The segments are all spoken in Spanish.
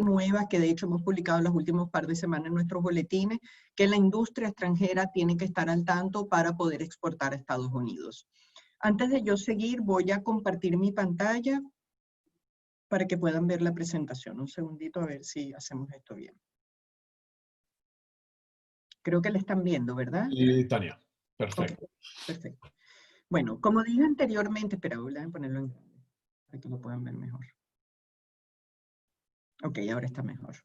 nuevas que de hecho hemos publicado en los últimos par de semanas en nuestros boletines, que la industria extranjera tiene que estar al tanto para poder exportar a Estados Unidos. Antes de yo seguir, voy a compartir mi pantalla para que puedan ver la presentación. Un segundito a ver si hacemos esto bien. Creo que la están viendo, ¿verdad? Y Tania, perfecto. Okay, perfecto. Bueno, como dije anteriormente, espera, voy a ponerlo en grande para que lo puedan ver mejor. Ok, ahora está mejor.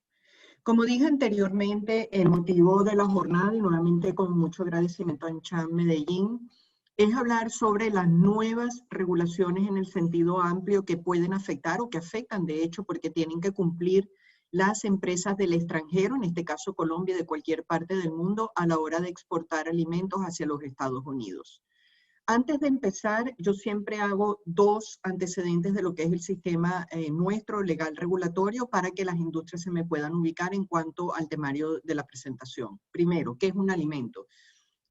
Como dije anteriormente, el motivo de la jornada, y nuevamente con mucho agradecimiento a Enchan Medellín, es hablar sobre las nuevas regulaciones en el sentido amplio que pueden afectar o que afectan, de hecho, porque tienen que cumplir las empresas del extranjero, en este caso Colombia, de cualquier parte del mundo, a la hora de exportar alimentos hacia los Estados Unidos. Antes de empezar, yo siempre hago dos antecedentes de lo que es el sistema nuestro legal regulatorio para que las industrias se me puedan ubicar en cuanto al temario de la presentación. Primero, ¿qué es un alimento?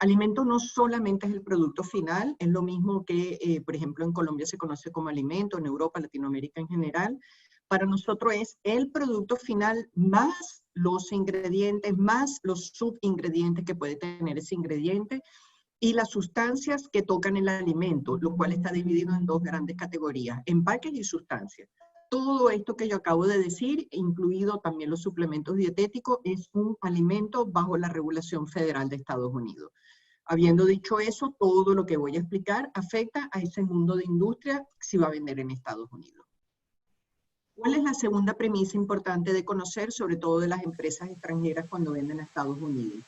Alimento no solamente es el producto final, es lo mismo que, por ejemplo, en Colombia se conoce como alimento, en Europa, Latinoamérica en general. Para nosotros es el producto final más los ingredientes, más los subingredientes que puede tener ese ingrediente, y las sustancias que tocan el alimento, lo cual está dividido en dos grandes categorías, empaques y sustancias. Todo esto que yo acabo de decir, incluido también los suplementos dietéticos, es un alimento bajo la regulación federal de Estados Unidos. Habiendo dicho eso, todo lo que voy a explicar afecta a ese mundo de industria si va a vender en Estados Unidos. ¿Cuál es la segunda premisa importante de conocer, sobre todo de las empresas extranjeras cuando venden a Estados Unidos?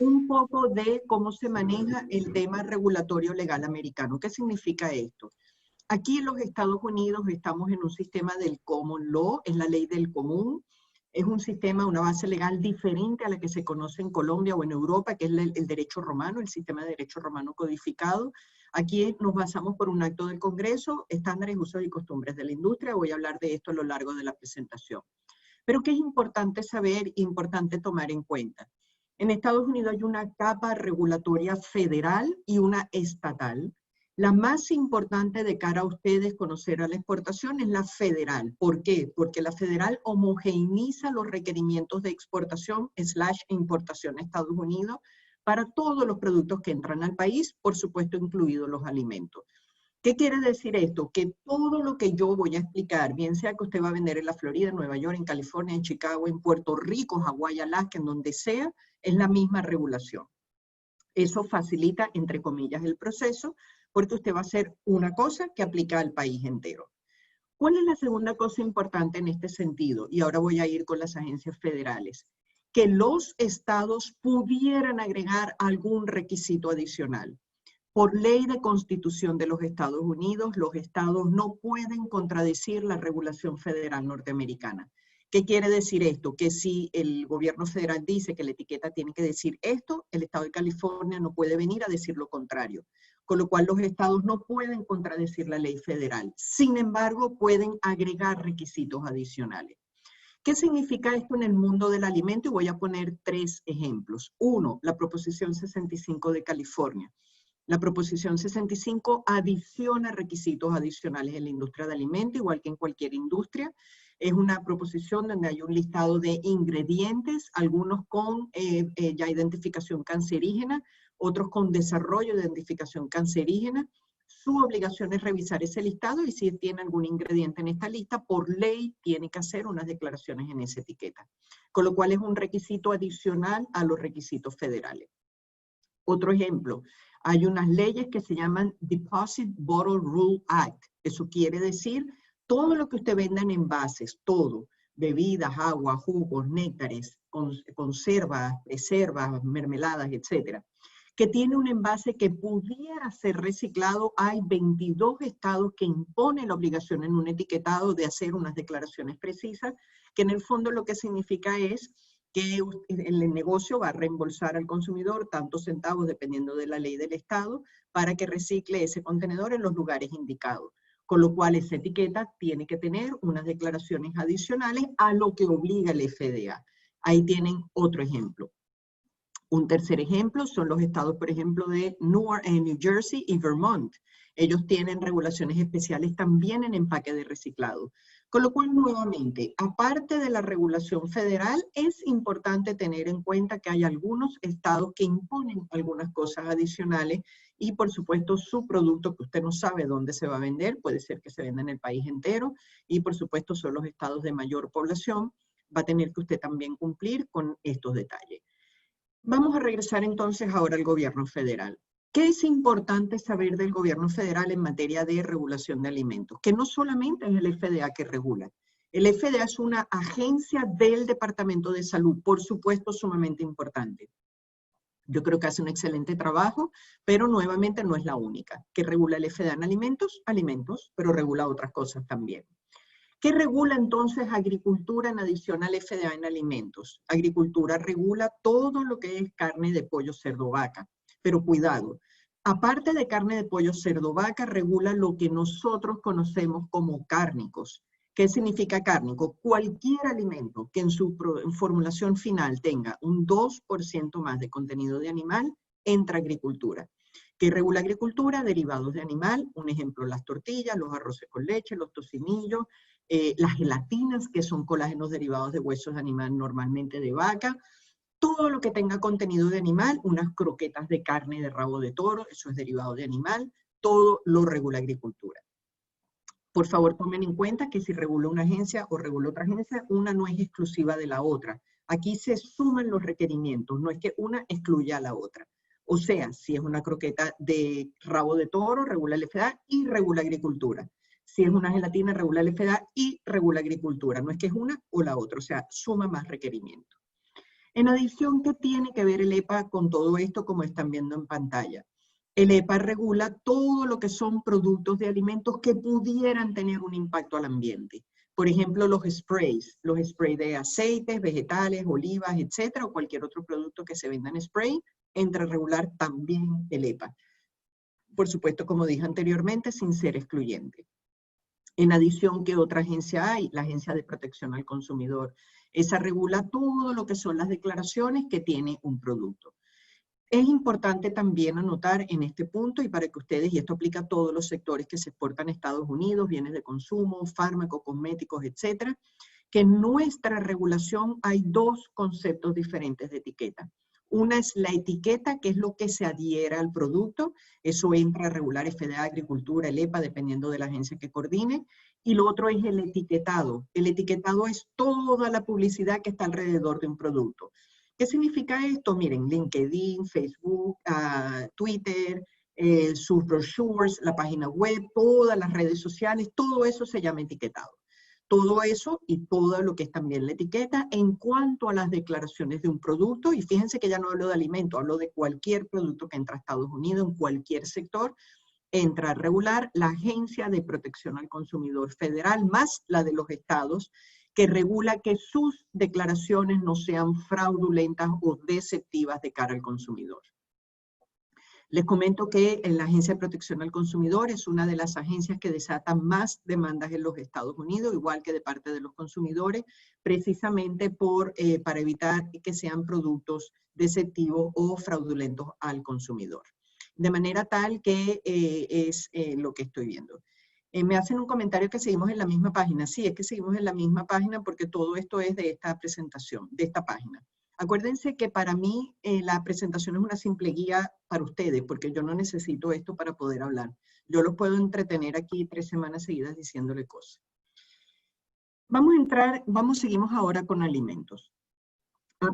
Un poco de cómo se maneja el tema regulatorio legal americano. ¿Qué significa esto? Aquí en los Estados Unidos estamos en un sistema del common law, es la ley del común. Es un sistema, una base legal diferente a la que se conoce en Colombia o en Europa, que es el derecho romano, el sistema de derecho romano codificado. Aquí nos basamos por un acto del Congreso, estándares, usos y costumbres de la industria. Voy a hablar de esto a lo largo de la presentación. Pero ¿qué es importante saber, importante tomar en cuenta? En Estados Unidos hay una capa regulatoria federal y una estatal. La más importante de cara a ustedes conocer a la exportación es la federal. ¿Por qué? Porque la federal homogeneiza los requerimientos de exportación / importación a Estados Unidos para todos los productos que entran al país, por supuesto incluidos los alimentos. ¿Qué quiere decir esto? Que todo lo que yo voy a explicar, bien sea que usted va a vender en la Florida, en Nueva York, en California, en Chicago, en Puerto Rico, Hawái, Alaska, en donde sea, es la misma regulación. Eso facilita, entre comillas, el proceso, porque usted va a hacer una cosa que aplica al país entero. ¿Cuál es la segunda cosa importante en este sentido? Y ahora voy a ir con las agencias federales. Que los estados pudieran agregar algún requisito adicional. Por ley de constitución de los Estados Unidos, los estados no pueden contradecir la regulación federal norteamericana. ¿Qué quiere decir esto? Que si el gobierno federal dice que la etiqueta tiene que decir esto, el estado de California no puede venir a decir lo contrario. Con lo cual los estados no pueden contradecir la ley federal. Sin embargo, pueden agregar requisitos adicionales. ¿Qué significa esto en el mundo del alimento? Y voy a poner tres ejemplos. Uno, la Proposición 65 de California. La Proposición 65 adiciona requisitos adicionales en la industria de alimentos, igual que en cualquier industria. Es una proposición donde hay un listado de ingredientes, algunos con ya identificación cancerígena, otros con desarrollo de identificación cancerígena. Su obligación es revisar ese listado y si tiene algún ingrediente en esta lista, por ley tiene que hacer unas declaraciones en esa etiqueta. Con lo cual es un requisito adicional a los requisitos federales. Otro ejemplo, hay unas leyes que se llaman Deposit Bottle Rule Act. Eso quiere decir todo lo que usted venda en envases, todo, bebidas, agua, jugos, néctares, conservas, preservas, mermeladas, etcétera, que tiene un envase que pudiera ser reciclado. Hay 22 estados que imponen la obligación en un etiquetado de hacer unas declaraciones precisas, que en el fondo lo que significa es que el negocio va a reembolsar al consumidor tantos centavos, dependiendo de la ley del estado, para que recicle ese contenedor en los lugares indicados. Con lo cual esa etiqueta tiene que tener unas declaraciones adicionales a lo que obliga el FDA. Ahí tienen otro ejemplo. Un tercer ejemplo son los estados, por ejemplo, de New Jersey y Vermont. Ellos tienen regulaciones especiales también en empaque de reciclado. Con lo cual, nuevamente, aparte de la regulación federal, es importante tener en cuenta que hay algunos estados que imponen algunas cosas adicionales y, por supuesto, su producto que usted no sabe dónde se va a vender, puede ser que se venda en el país entero y, por supuesto, son los estados de mayor población, va a tener que usted también cumplir con estos detalles. Vamos a regresar entonces ahora al gobierno federal. ¿Qué es importante saber del gobierno federal en materia de regulación de alimentos? Que no solamente es el FDA que regula. El FDA es una agencia del Departamento de Salud, por supuesto, sumamente importante. Yo creo que hace un excelente trabajo, pero nuevamente no es la única. ¿Qué regula el FDA en alimentos? Alimentos, pero regula otras cosas también. ¿Qué regula entonces agricultura en adición al FDA en alimentos? Agricultura regula todo lo que es carne de pollo, cerdo, vaca. Pero cuidado, aparte de carne de pollo, cerdo, vaca, regula lo que nosotros conocemos como cárnicos. ¿Qué significa cárnico? Cualquier alimento que en su formulación final tenga un 2% más de contenido de animal, entra a agricultura. ¿Qué regula agricultura? Derivados de animal, un ejemplo, las tortillas, los arroces con leche, los tocinillos, las gelatinas, que son colágenos derivados de huesos de animal, normalmente de vaca, todo lo que tenga contenido de animal, unas croquetas de carne de rabo de toro, eso es derivado de animal, todo lo regula agricultura. Por favor, tomen en cuenta que si regula una agencia o regula otra agencia, una no es exclusiva de la otra. Aquí se suman los requerimientos, no es que una excluya a la otra. O sea, si es una croqueta de rabo de toro, regula el FDA y regula agricultura. Si es una gelatina, regula el FDA y regula agricultura. No es que es una o la otra, o sea, suma más requerimientos. En adición, ¿qué tiene que ver el EPA con todo esto como están viendo en pantalla? El EPA regula todo lo que son productos de alimentos que pudieran tener un impacto al ambiente. Por ejemplo, los sprays de aceites, vegetales, olivas, etcétera, o cualquier otro producto que se venda en spray, entra a regular también el EPA. Por supuesto, como dije anteriormente, sin ser excluyente. En adición, ¿qué otra agencia hay? La Agencia de Protección al Consumidor. Esa regula todo lo que son las declaraciones que tiene un producto. Es importante también anotar en este punto, y para que ustedes, y esto aplica a todos los sectores que se exportan a Estados Unidos, bienes de consumo, fármacos, cosméticos, etcétera, que en nuestra regulación hay dos conceptos diferentes de etiqueta. Una es la etiqueta, que es lo que se adhiere al producto. Eso entra a regular FDA, Agricultura, el EPA, dependiendo de la agencia que coordine. Y lo otro es el etiquetado. El etiquetado es toda la publicidad que está alrededor de un producto. ¿Qué significa esto? Miren, LinkedIn, Facebook, Twitter, sus brochures, la página web, todas las redes sociales, todo eso se llama etiquetado. Todo eso y todo lo que es también la etiqueta en cuanto a las declaraciones de un producto, y fíjense que ya no hablo de alimento, hablo de cualquier producto que entra a Estados Unidos, en cualquier sector, entra a regular la Agencia de Protección al Consumidor Federal, más la de los estados, que regula que sus declaraciones no sean fraudulentas o deceptivas de cara al consumidor. Les comento que la Agencia de Protección al Consumidor es una de las agencias que desata más demandas en los Estados Unidos, igual que de parte de los consumidores, precisamente para evitar que sean productos deceptivos o fraudulentos al consumidor. De manera tal que es lo que estoy viendo. Me hacen un comentario que seguimos en la misma página. Sí, es que seguimos en la misma página porque todo esto es de esta presentación, de esta página. Acuérdense que para mí la presentación es una simple guía para ustedes, porque yo no necesito esto para poder hablar. Yo los puedo entretener aquí 3 semanas seguidas diciéndole cosas. Seguimos ahora con alimentos.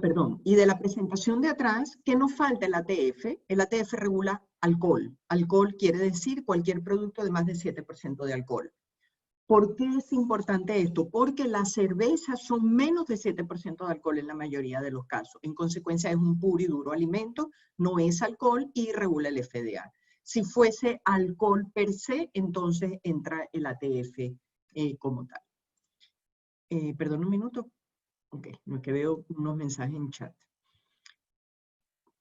Perdón, y de la presentación de atrás, que nos falta el ATF. El ATF regula alcohol. Alcohol quiere decir cualquier producto de más de 7% de alcohol. ¿Por qué es importante esto? Porque las cervezas son menos de 7% de alcohol en la mayoría de los casos. En consecuencia, es un puro y duro alimento, no es alcohol y regula el FDA. Si fuese alcohol per se, entonces entra el ATF como tal. Perdón un minuto. Ok, no es que veo unos mensajes en chat.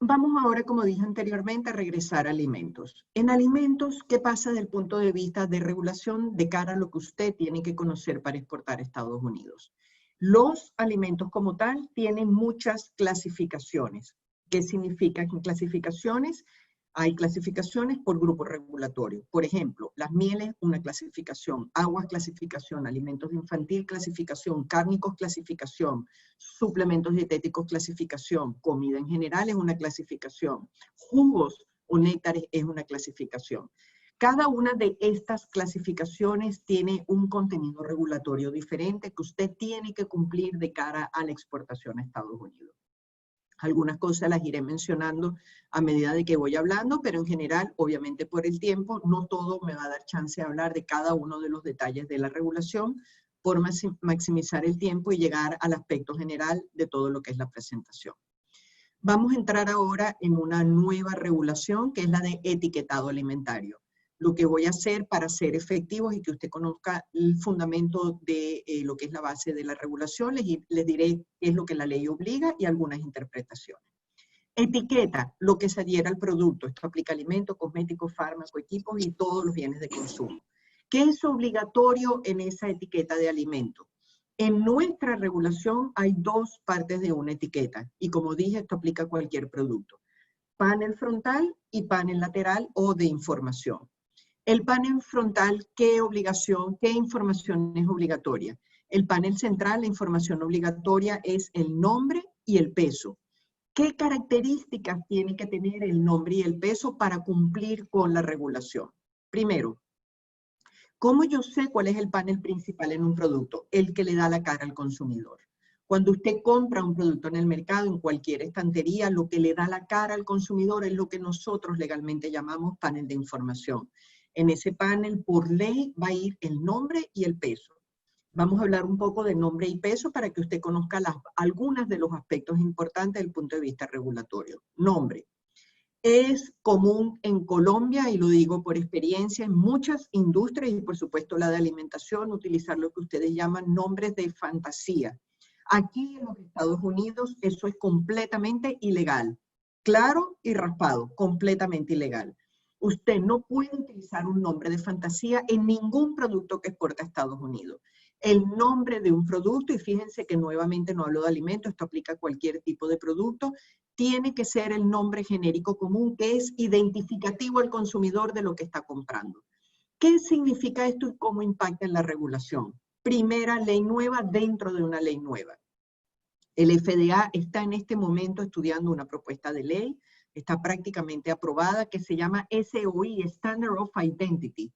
Vamos ahora, como dije anteriormente, a regresar a alimentos. En alimentos, ¿qué pasa desde el punto de vista de regulación de cara a lo que usted tiene que conocer para exportar a Estados Unidos? Los alimentos como tal tienen muchas clasificaciones. ¿Qué significan clasificaciones? Hay clasificaciones por grupo regulatorio. Por ejemplo, las mieles, una clasificación, aguas, clasificación, alimentos de infantil, clasificación, cárnicos, clasificación, suplementos dietéticos, clasificación, comida en general es una clasificación, jugos o néctares es una clasificación. Cada una de estas clasificaciones tiene un contenido regulatorio diferente que usted tiene que cumplir de cara a la exportación a Estados Unidos. Algunas cosas las iré mencionando a medida de que voy hablando, pero en general, obviamente por el tiempo, no todo me va a dar chance de hablar de cada uno de los detalles de la regulación por maximizar el tiempo y llegar al aspecto general de todo lo que es la presentación. Vamos a entrar ahora en una nueva regulación que es la de etiquetado alimentario. Lo que voy a hacer para ser efectivos y que usted conozca el fundamento de lo que es la base de la regulación, les diré qué es lo que la ley obliga y algunas interpretaciones. Etiqueta, lo que se adhiera al producto. Esto aplica a alimentos, cosméticos, fármacos, equipos y todos los bienes de consumo. ¿Qué es obligatorio en esa etiqueta de alimento? En nuestra regulación hay dos partes de una etiqueta y como dije, esto aplica a cualquier producto. Panel frontal y panel lateral o de información. El panel frontal, ¿qué información es obligatoria? El panel central, la información obligatoria es el nombre y el peso. ¿Qué características tiene que tener el nombre y el peso para cumplir con la regulación? Primero, ¿cómo yo sé cuál es el panel principal en un producto? El que le da la cara al consumidor. Cuando usted compra un producto en el mercado, en cualquier estantería, lo que le da la cara al consumidor es lo que nosotros legalmente llamamos panel de información. En ese panel, por ley, va a ir el nombre y el peso. Vamos a hablar un poco de nombre y peso para que usted conozca algunos de los aspectos importantes desde el punto de vista regulatorio. Nombre. Es común en Colombia, y lo digo por experiencia, en muchas industrias, y por supuesto la de alimentación, utilizar lo que ustedes llaman nombres de fantasía. Aquí en los Estados Unidos eso es completamente ilegal. Claro y raspado, completamente ilegal. Usted no puede utilizar un nombre de fantasía en ningún producto que exporta a Estados Unidos. El nombre de un producto, y fíjense que nuevamente no hablo de alimentos, esto aplica a cualquier tipo de producto, tiene que ser el nombre genérico común que es identificativo al consumidor de lo que está comprando. ¿Qué significa esto y cómo impacta en la regulación? Primera ley nueva dentro de una ley nueva. El FDA está en este momento estudiando una propuesta de ley, está prácticamente aprobada, que se llama SOI, Standard of Identity.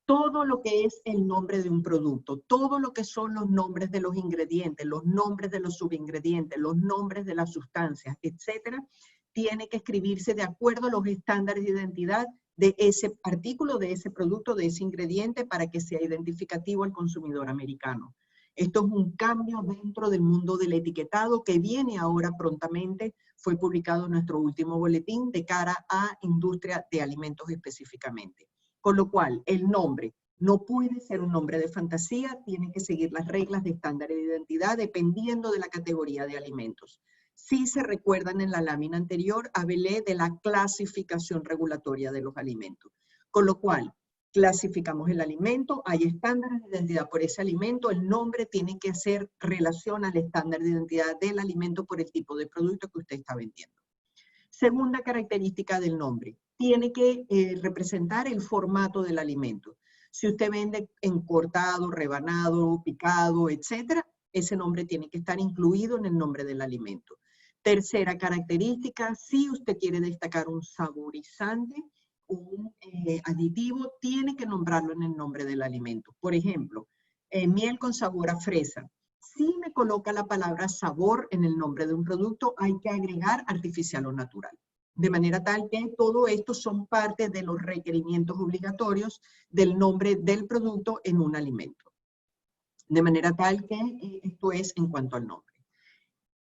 Todo lo que es el nombre de un producto, todo lo que son los nombres de los ingredientes, los nombres de los subingredientes, los nombres de las sustancias, etcétera, tiene que escribirse de acuerdo a los estándares de identidad de ese artículo, de ese producto, de ese ingrediente, para que sea identificativo al consumidor americano. Esto es un cambio dentro del mundo del etiquetado que viene ahora prontamente. Fue publicado en nuestro último boletín de cara a industria de alimentos específicamente. Con lo cual, el nombre no puede ser un nombre de fantasía, tiene que seguir las reglas de estándar de identidad dependiendo de la categoría de alimentos. Si se recuerdan en la lámina anterior, hablé de la clasificación regulatoria de los alimentos. Con lo cual, clasificamos el alimento, hay estándares de identidad por ese alimento, el nombre tiene que hacer relación al estándar de identidad del alimento por el tipo de producto que usted está vendiendo. Segunda característica del nombre, tiene que representar el formato del alimento. Si usted vende en cortado, rebanado, picado, etcétera, ese nombre tiene que estar incluido en el nombre del alimento. Tercera característica, si usted quiere destacar un saborizante, un aditivo, tiene que nombrarlo en el nombre del alimento. Por ejemplo, miel con sabor a fresa. Si me coloca la palabra sabor en el nombre de un producto, hay que agregar artificial o natural. De manera tal que todo esto son parte de los requerimientos obligatorios del nombre del producto en un alimento. De manera tal que esto es en cuanto al nombre.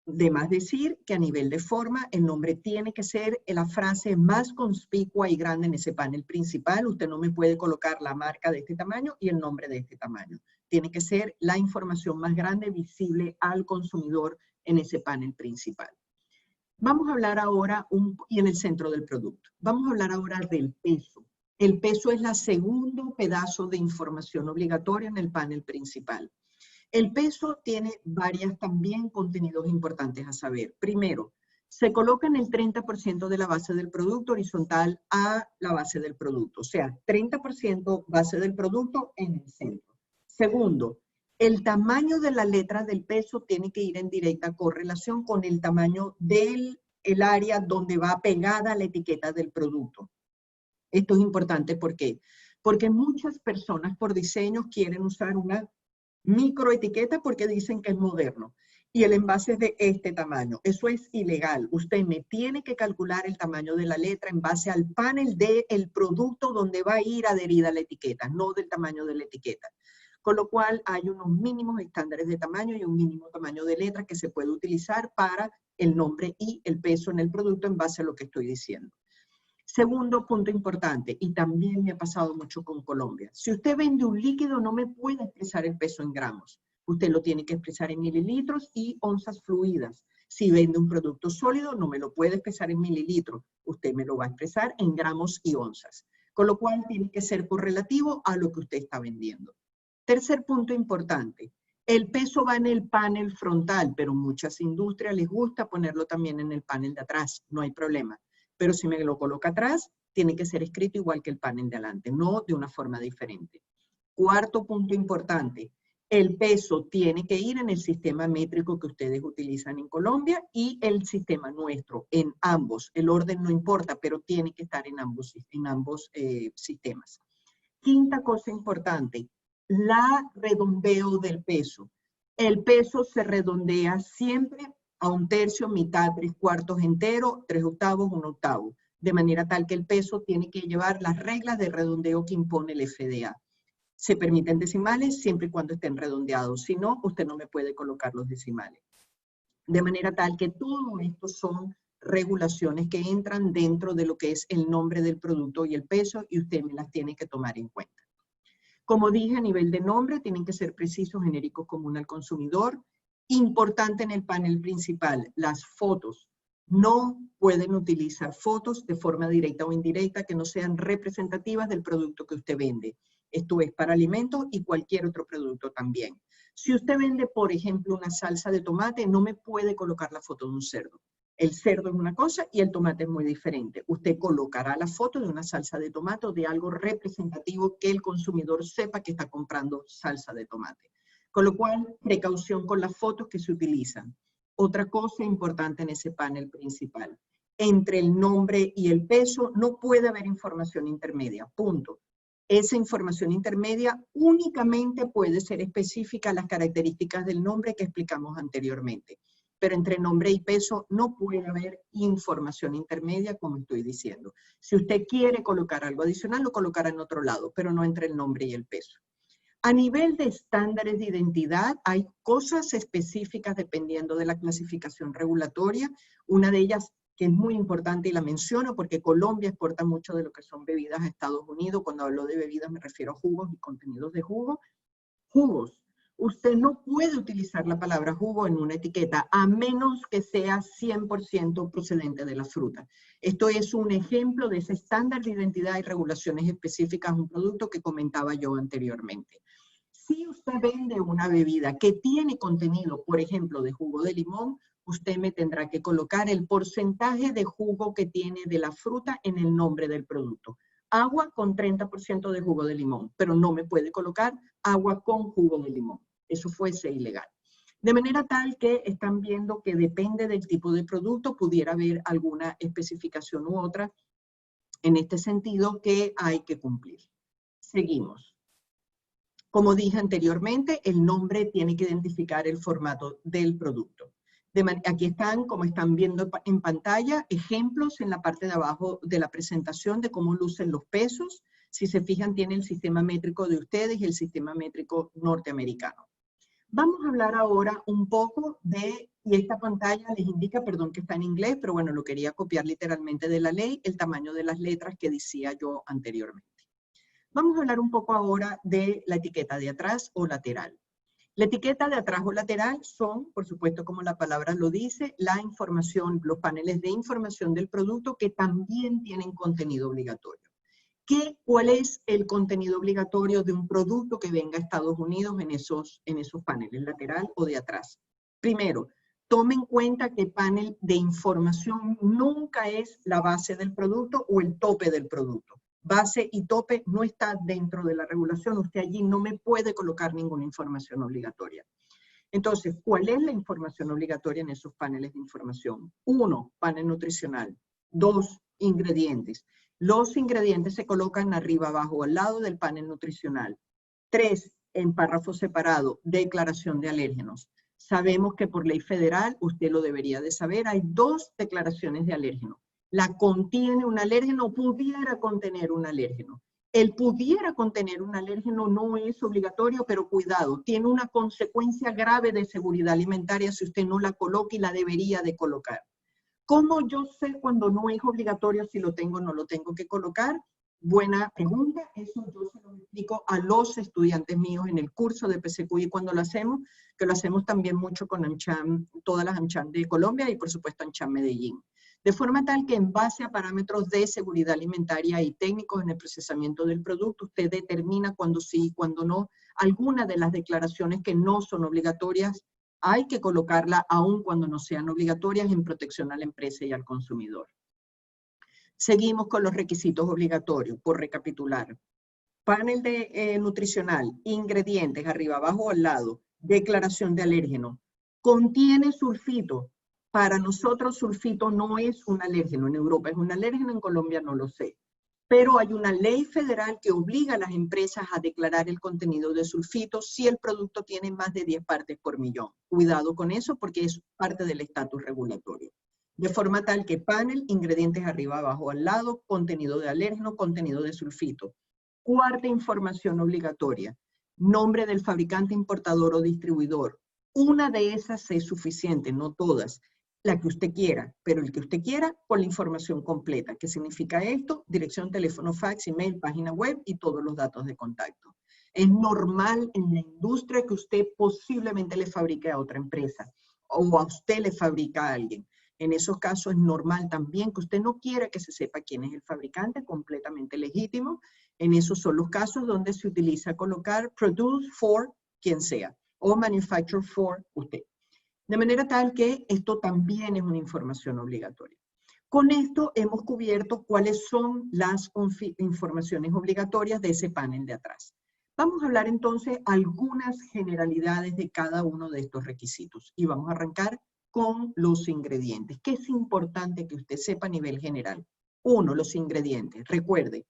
De más decir que a nivel de forma, el nombre tiene que ser la frase más conspicua y grande en ese panel principal. Usted no me puede colocar la marca de este tamaño y el nombre de este tamaño. Tiene que ser la información más grande visible al consumidor en ese panel principal. Vamos a hablar ahora, y en el centro del producto, vamos a hablar ahora del peso. El peso es el segundo pedazo de información obligatoria en el panel principal. El peso tiene varios también contenidos importantes a saber. Primero, se coloca en el 30% de la base del producto horizontal a la base del producto. O sea, 30% base del producto en el centro. Segundo, el tamaño de la letra del peso tiene que ir en directa correlación con el tamaño del área donde va pegada la etiqueta del producto. Esto es importante, ¿por qué? Porque muchas personas por diseño quieren usar una microetiqueta porque dicen que es moderno. Y el envase es de este tamaño. Eso es ilegal. Usted me tiene que calcular el tamaño de la letra en base al panel del producto donde va a ir adherida la etiqueta, no del tamaño de la etiqueta. Con lo cual hay unos mínimos estándares de tamaño y un mínimo tamaño de letra que se puede utilizar para el nombre y el peso en el producto en base a lo que estoy diciendo. Segundo punto importante, y también me ha pasado mucho con Colombia. Si usted vende un líquido, no me puede expresar el peso en gramos. Usted lo tiene que expresar en mililitros y onzas fluidas. Si vende un producto sólido, no me lo puede expresar en mililitros. Usted me lo va a expresar en gramos y onzas. Con lo cual, tiene que ser correlativo a lo que usted está vendiendo. Tercer punto importante. El peso va en el panel frontal, pero muchas industrias les gusta ponerlo también en el panel de atrás. No hay problema. Pero si me lo coloca atrás, tiene que ser escrito igual que el panel de adelante, no de una forma diferente. Cuarto punto importante, el peso tiene que ir en el sistema métrico que ustedes utilizan en Colombia y el sistema nuestro, en ambos. El orden no importa, pero tiene que estar en ambos sistemas. Quinta cosa importante, la redondeo del peso. El peso se redondea siempre a un tercio, mitad, 3/4 entero, 3/8, 1/8, de manera tal que el peso tiene que llevar las reglas de redondeo que impone el FDA. Se permiten decimales siempre y cuando estén redondeados, si no, usted no me puede colocar los decimales. De manera tal que todo esto son regulaciones que entran dentro de lo que es el nombre del producto y el peso, y usted me las tiene que tomar en cuenta. Como dije, a nivel de nombre, tienen que ser precisos, genéricos, común al consumidor. Importante en el panel principal, las fotos. No pueden utilizar fotos de forma directa o indirecta que no sean representativas del producto que usted vende. Esto es para alimentos y cualquier otro producto también. Si usted vende, por ejemplo, una salsa de tomate, no me puede colocar la foto de un cerdo. El cerdo es una cosa y el tomate es muy diferente. Usted colocará la foto de una salsa de tomate o de algo representativo que el consumidor sepa que está comprando salsa de tomate. Con lo cual, precaución con las fotos que se utilizan. Otra cosa importante en ese panel principal. Entre el nombre y el peso no puede haber información intermedia, punto. Esa información intermedia únicamente puede ser específica a las características del nombre que explicamos anteriormente. Pero entre nombre y peso no puede haber información intermedia, como estoy diciendo. Si usted quiere colocar algo adicional, lo colocará en otro lado, pero no entre el nombre y el peso. A nivel de estándares de identidad, hay cosas específicas dependiendo de la clasificación regulatoria. Una de ellas que es muy importante y la menciono porque Colombia exporta mucho de lo que son bebidas a Estados Unidos. Cuando hablo de bebidas me refiero a jugos y contenidos de jugo. Jugos. Usted no puede utilizar la palabra jugo en una etiqueta a menos que sea 100% procedente de la fruta. Esto es un ejemplo de ese estándar de identidad y regulaciones específicas de un producto que comentaba yo anteriormente. Si usted vende una bebida que tiene contenido, por ejemplo, de jugo de limón, usted me tendrá que colocar el porcentaje de jugo que tiene de la fruta en el nombre del producto. Agua con 30% de jugo de limón, pero no me puede colocar agua con jugo de limón. Eso fuese ilegal. De manera tal que están viendo que depende del tipo de producto, pudiera haber alguna especificación u otra en este sentido que hay que cumplir. Seguimos. Como dije anteriormente, el nombre tiene que identificar el formato del producto. Aquí están, como están viendo en pantalla, ejemplos en la parte de abajo de la presentación de cómo lucen los pesos. Si se fijan, tiene el sistema métrico de ustedes y el sistema métrico norteamericano. Vamos a hablar ahora un poco de, y esta pantalla les indica, perdón que está en inglés, pero bueno, lo quería copiar literalmente de la ley, el tamaño de las letras que decía yo anteriormente. Vamos a hablar un poco ahora de la etiqueta de atrás o lateral. La etiqueta de atrás o lateral son, por supuesto, como la palabra lo dice, la información, los paneles de información del producto que también tienen contenido obligatorio. ¿Cuál es el contenido obligatorio de un producto que venga a Estados Unidos en esos paneles, lateral o de atrás? Primero, Tome en cuenta que panel de información nunca es la base del producto o el tope del producto. Base y tope no está dentro de la regulación. Usted allí no me puede colocar ninguna información obligatoria. Entonces, ¿cuál es la información obligatoria en esos paneles de información? 1, panel nutricional. 2, ingredientes. Los ingredientes se colocan arriba, abajo, al lado del panel nutricional. 3, en párrafo separado, declaración de alérgenos. Sabemos que por ley federal, usted lo debería de saber, hay 2 declaraciones de alérgeno. La contiene un alérgeno o pudiera contener un alérgeno. El pudiera contener un alérgeno no es obligatorio, pero cuidado, tiene una consecuencia grave de seguridad alimentaria si usted no la coloca y la debería de colocar. ¿Cómo yo sé cuando no es obligatorio si lo tengo o no lo tengo que colocar? Buena pregunta. Eso yo se lo explico a los estudiantes míos en el curso de PSQI cuando lo hacemos, que lo hacemos también mucho con AmCham, todas las AmCham de Colombia y por supuesto AmCham Medellín. De forma tal que en base a parámetros de seguridad alimentaria y técnicos en el procesamiento del producto, usted determina cuándo sí y cuándo no. Algunas de las declaraciones que no son obligatorias hay que colocarla aun cuando no sean obligatorias en protección a la empresa y al consumidor. Seguimos con los requisitos obligatorios, por recapitular. Panel de nutricional, ingredientes, arriba, abajo, al lado, declaración de alérgeno. Contiene sulfito. Para nosotros sulfito no es un alérgeno. En Europa es un alérgeno, en Colombia no lo sé. Pero hay una ley federal que obliga a las empresas a declarar el contenido de sulfito si el producto tiene más de 10 partes por millón. Cuidado con eso porque es parte del estatus regulatorio. De forma tal que panel, ingredientes arriba, abajo, al lado, contenido de alérgeno, contenido de sulfito. Cuarta información obligatoria, nombre del fabricante, importador o distribuidor. Una de esas es suficiente, no todas. La que usted quiera, pero el que usted quiera con la información completa. ¿Qué significa esto? Dirección, teléfono, fax, email, página web y todos los datos de contacto. Es normal en la industria que usted posiblemente le fabrique a otra empresa o a usted le fabrica a alguien. En esos casos es normal también que usted no quiera que se sepa quién es el fabricante, completamente legítimo. En esos son los casos donde se utiliza colocar produce for quien sea o manufacture for usted. De manera tal que esto también es una información obligatoria. Con esto hemos cubierto cuáles son las informaciones obligatorias de ese panel de atrás. Vamos a hablar entonces algunas generalidades de cada uno de estos requisitos y vamos a arrancar con los ingredientes. ¿Qué es importante que usted sepa a nivel general? 1, los ingredientes. Recuerde,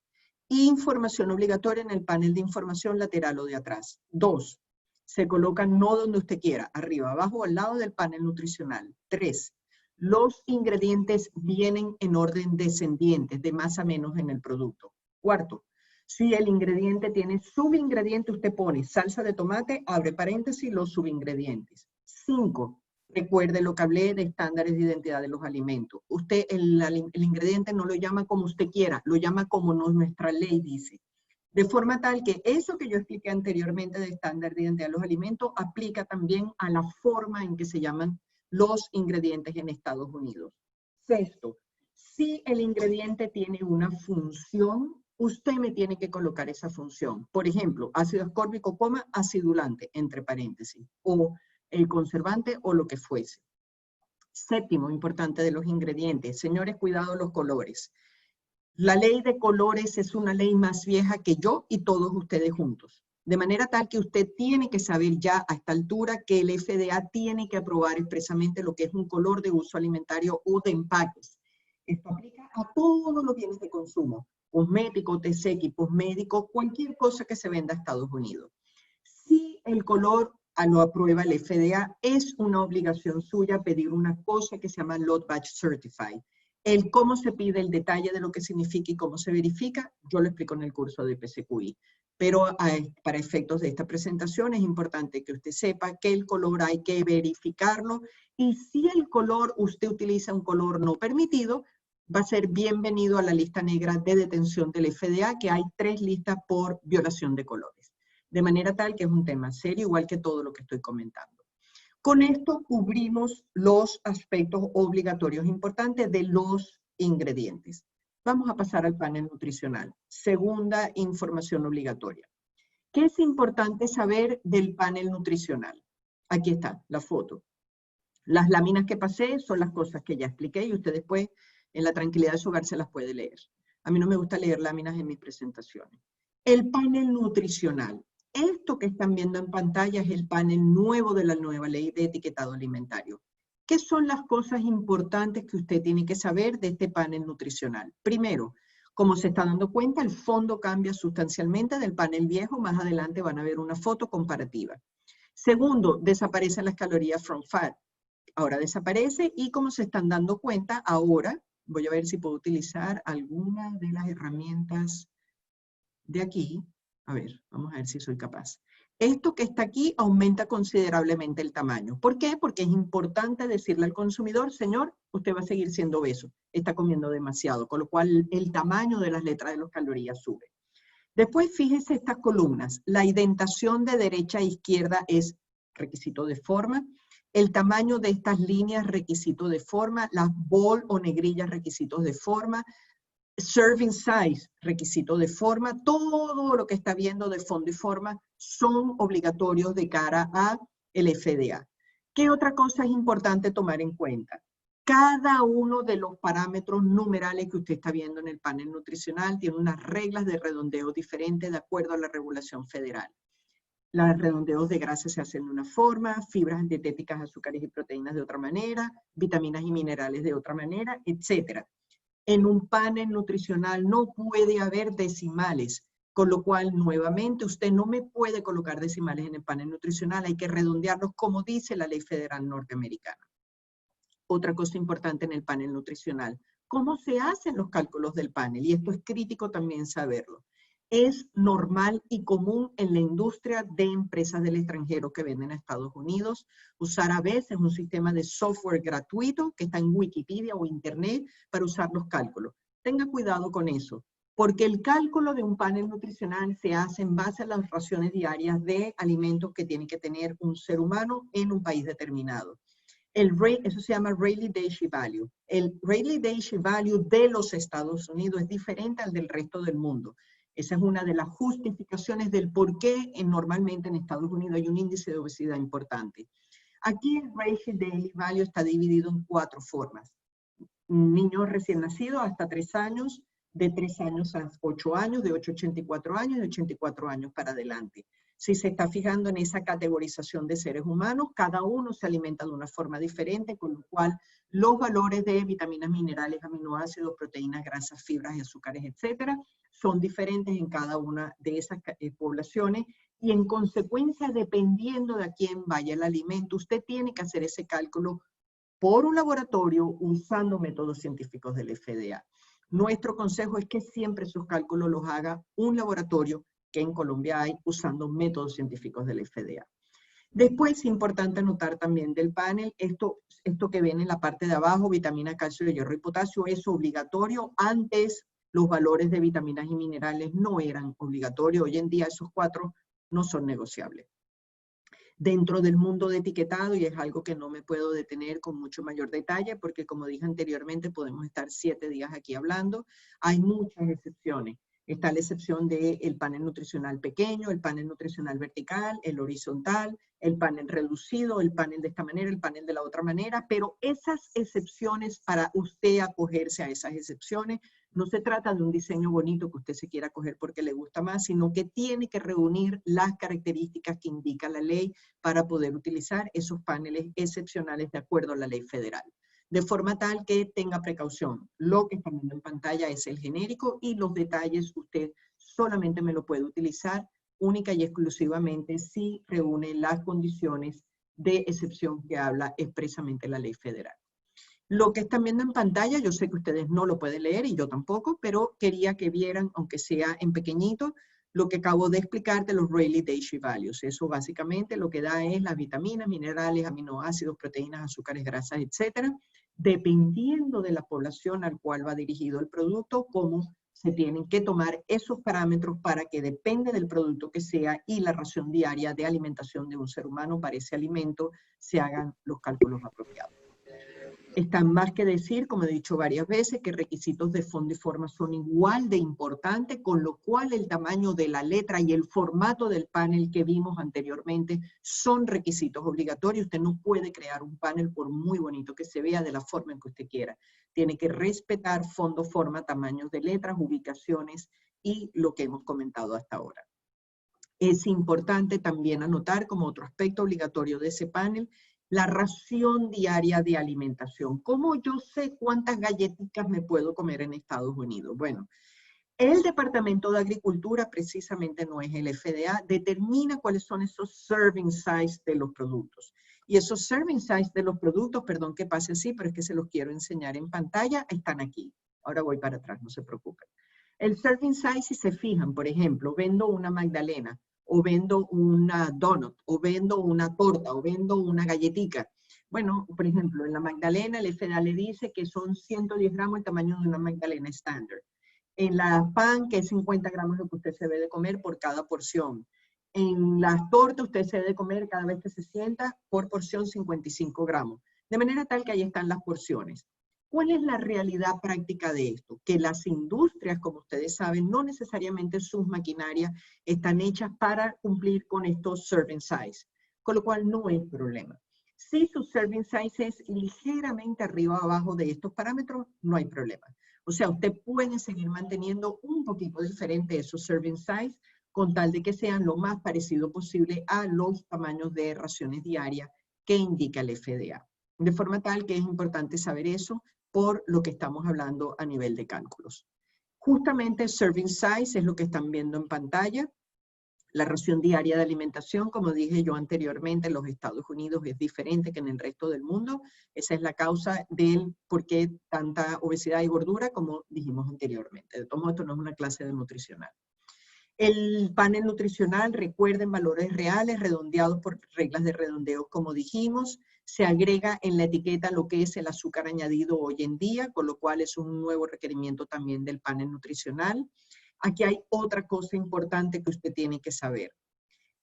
información obligatoria en el panel de información lateral o de atrás. 2, se colocan no donde usted quiera, arriba, abajo, al lado del panel nutricional. 3, los ingredientes vienen en orden descendiente, de más a menos en el producto. 4, si el ingrediente tiene subingrediente, usted pone salsa de tomate, abre paréntesis, los subingredientes. 5, recuerde lo que hablé de estándares de identidad de los alimentos. Usted el ingrediente no lo llama como usted quiera, lo llama como nuestra ley dice. De forma tal que eso que yo expliqué anteriormente de estándar de identidad de los alimentos aplica también a la forma en que se llaman los ingredientes en Estados Unidos. 6, si el ingrediente tiene una función, usted me tiene que colocar esa función. Por ejemplo, ácido ascórbico, acidulante, entre paréntesis, o el conservante o lo que fuese. 7, importante de los ingredientes. Señores, cuidado los colores. La ley de colores es una ley más vieja que yo y todos ustedes juntos. De manera tal que usted tiene que saber ya a esta altura que el FDA tiene que aprobar expresamente lo que es un color de uso alimentario o de empaques. Esto aplica a todos los bienes de consumo, cosméticos, TC, equipos médicos, cualquier cosa que se venda a Estados Unidos. Si el color lo aprueba el FDA, es una obligación suya pedir una cosa que se llama Lot Batch Certified. El cómo se pide, el detalle de lo que significa y cómo se verifica, yo lo explico en el curso de PSQI. Pero para efectos de esta presentación es importante que usted sepa que el color hay que verificarlo y si el color, usted utiliza un color no permitido, va a ser bienvenido a la lista negra de detención del FDA, que hay 3 listas por violación de colores. De manera tal que es un tema serio, igual que todo lo que estoy comentando. Con esto cubrimos los aspectos obligatorios importantes de los ingredientes. Vamos a pasar al panel nutricional. Segunda información obligatoria. ¿Qué es importante saber del panel nutricional? Aquí está la foto. Las láminas que pasé son las cosas que ya expliqué y usted después, en la tranquilidad de su hogar, se las puede leer. A mí no me gusta leer láminas en mis presentaciones. El panel nutricional. Esto que están viendo en pantalla es el panel nuevo de la nueva ley de etiquetado alimentario. ¿Qué son las cosas importantes que usted tiene que saber de este panel nutricional? Primero, como se está dando cuenta, el fondo cambia sustancialmente del panel viejo. Más adelante van a ver una foto comparativa. Segundo, desaparecen las calorías from fat. Ahora desaparece y como se están dando cuenta, ahora voy a ver si puedo utilizar alguna de las herramientas de aquí. A ver, vamos a ver si soy capaz. Esto que está aquí aumenta considerablemente el tamaño. ¿Por qué? Porque es importante decirle al consumidor, señor, usted va a seguir siendo obeso, está comiendo demasiado, con lo cual el tamaño de las letras de las calorías sube. Después, fíjese estas columnas. La indentación de derecha a izquierda es requisito de forma. El tamaño de estas líneas, requisito de forma. Las bold o negrillas, requisitos de forma. Serving size, requisito de forma. Todo lo que está viendo de fondo y forma son obligatorios de cara a el FDA. ¿Qué otra cosa es importante tomar en cuenta? Cada uno de los parámetros numerales que usted está viendo en el panel nutricional tiene unas reglas de redondeo diferentes de acuerdo a la regulación federal. Los redondeos de grasa se hacen de una forma, fibras dietéticas, azúcares y proteínas de otra manera, vitaminas y minerales de otra manera, etc. En un panel nutricional no puede haber decimales, con lo cual, nuevamente, usted no me puede colocar decimales en el panel nutricional, hay que redondearlos como dice la ley federal norteamericana. Otra cosa importante en el panel nutricional, ¿cómo se hacen los cálculos del panel? Y esto es crítico también saberlo. Es normal y común en la industria de empresas del extranjero que venden a Estados Unidos usar a veces un sistema de software gratuito que está en Wikipedia o Internet para usar los cálculos. Tenga cuidado con eso, porque el cálculo de un panel nutricional se hace en base a las raciones diarias de alimentos que tiene que tener un ser humano en un país determinado. Eso se llama Rayleigh-Daisy Value. El Rayleigh-Daisy Value de los Estados Unidos es diferente al del resto del mundo. Esa es una de las justificaciones del por qué normalmente en Estados Unidos hay un índice de obesidad importante. Aquí el Rayleigh-Daisy Value está dividido en 4 formas. Niños recién nacidos hasta 3 años, de 3 años a 8 años, de 8 a 84 años, de 84 años para adelante. Si se está fijando en esa categorización de seres humanos, cada uno se alimenta de una forma diferente, con lo cual los valores de vitaminas, minerales, aminoácidos, proteínas, grasas, fibras y azúcares, etcétera, son diferentes en cada una de esas poblaciones y en consecuencia, dependiendo de a quién vaya el alimento, usted tiene que hacer ese cálculo por un laboratorio usando métodos científicos del FDA. Nuestro consejo es que siempre esos cálculos los haga un laboratorio que en Colombia hay usando métodos científicos del FDA. Después es importante anotar también del panel, esto que ven en la parte de abajo, vitamina, calcio, hierro y potasio, es obligatorio. Antes los valores de vitaminas y minerales no eran obligatorios. Hoy en día esos 4 no son negociables. Dentro del mundo de etiquetado, y es algo que no me puedo detener con mucho mayor detalle, porque como dije anteriormente, podemos estar 7 días aquí hablando, hay muchas excepciones. Está la excepción del panel nutricional pequeño, el panel nutricional vertical, el horizontal, el panel reducido, el panel de esta manera, el panel de la otra manera, pero esas excepciones, para usted acogerse a esas excepciones, no se trata de un diseño bonito que usted se quiera acoger porque le gusta más, sino que tiene que reunir las características que indica la ley para poder utilizar esos paneles excepcionales de acuerdo a la ley federal. De forma tal que tenga precaución. Lo que están viendo en pantalla es el genérico y los detalles usted solamente me lo puede utilizar única y exclusivamente si reúne las condiciones de excepción que habla expresamente la ley federal. Lo que están viendo en pantalla, yo sé que ustedes no lo pueden leer y yo tampoco, pero quería que vieran, aunque sea en pequeñito, lo que acabo de explicar de los Rayleigh-Daisy Values. Eso básicamente lo que da es las vitaminas, minerales, aminoácidos, proteínas, azúcares, grasas, etcétera, dependiendo de la población al cual va dirigido el producto, cómo se tienen que tomar esos parámetros para que depende del producto que sea y la ración diaria de alimentación de un ser humano para ese alimento se hagan los cálculos apropiados. Está más que decir, como he dicho varias veces, que requisitos de fondo y forma son igual de importantes, con lo cual el tamaño de la letra y el formato del panel que vimos anteriormente son requisitos obligatorios. Usted no puede crear un panel por muy bonito que se vea de la forma en que usted quiera. Tiene que respetar fondo, forma, tamaños de letras, ubicaciones y lo que hemos comentado hasta ahora. Es importante también anotar como otro aspecto obligatorio de ese panel la ración diaria de alimentación. ¿Cómo yo sé cuántas galletitas me puedo comer en Estados Unidos? Bueno, el Departamento de Agricultura, precisamente no es el FDA, determina cuáles son esos serving size de los productos. Y esos serving size de los productos, perdón que pase así, pero es que se los quiero enseñar en pantalla, están aquí. Ahora voy para atrás, no se preocupen. El serving size, si se fijan, por ejemplo, vendo una magdalena, o vendo una donut, o vendo una torta, o vendo una galletica. Bueno, por ejemplo, en la magdalena el FDA le dice que son 110 gramos el tamaño de una magdalena estándar. En la pan, que es 50 gramos lo que usted se debe de comer por cada porción. En las tortas usted se debe de comer cada vez que se sienta por porción 55 gramos. De manera tal que ahí están las porciones. ¿Cuál es la realidad práctica de esto? Que las industrias, como ustedes saben, no necesariamente sus maquinarias están hechas para cumplir con estos serving size, con lo cual no es problema. Si su serving size es ligeramente arriba o abajo de estos parámetros, no hay problema. O sea, usted puede seguir manteniendo un poquito diferente esos serving size con tal de que sean lo más parecido posible a los tamaños de raciones diarias que indica el FDA. De forma tal que es importante saber eso por lo que estamos hablando a nivel de cálculos. Justamente serving size es lo que están viendo en pantalla. La ración diaria de alimentación, como dije yo anteriormente, en los Estados Unidos es diferente que en el resto del mundo. Esa es la causa del por qué tanta obesidad y gordura, como dijimos anteriormente. De todo modo, esto no es una clase de nutricional. El panel nutricional, recuerden, valores reales, redondeados por reglas de redondeo, como dijimos. Se agrega en la etiqueta lo que es el azúcar añadido hoy en día, con lo cual es un nuevo requerimiento también del panel nutricional. Aquí hay otra cosa importante que usted tiene que saber.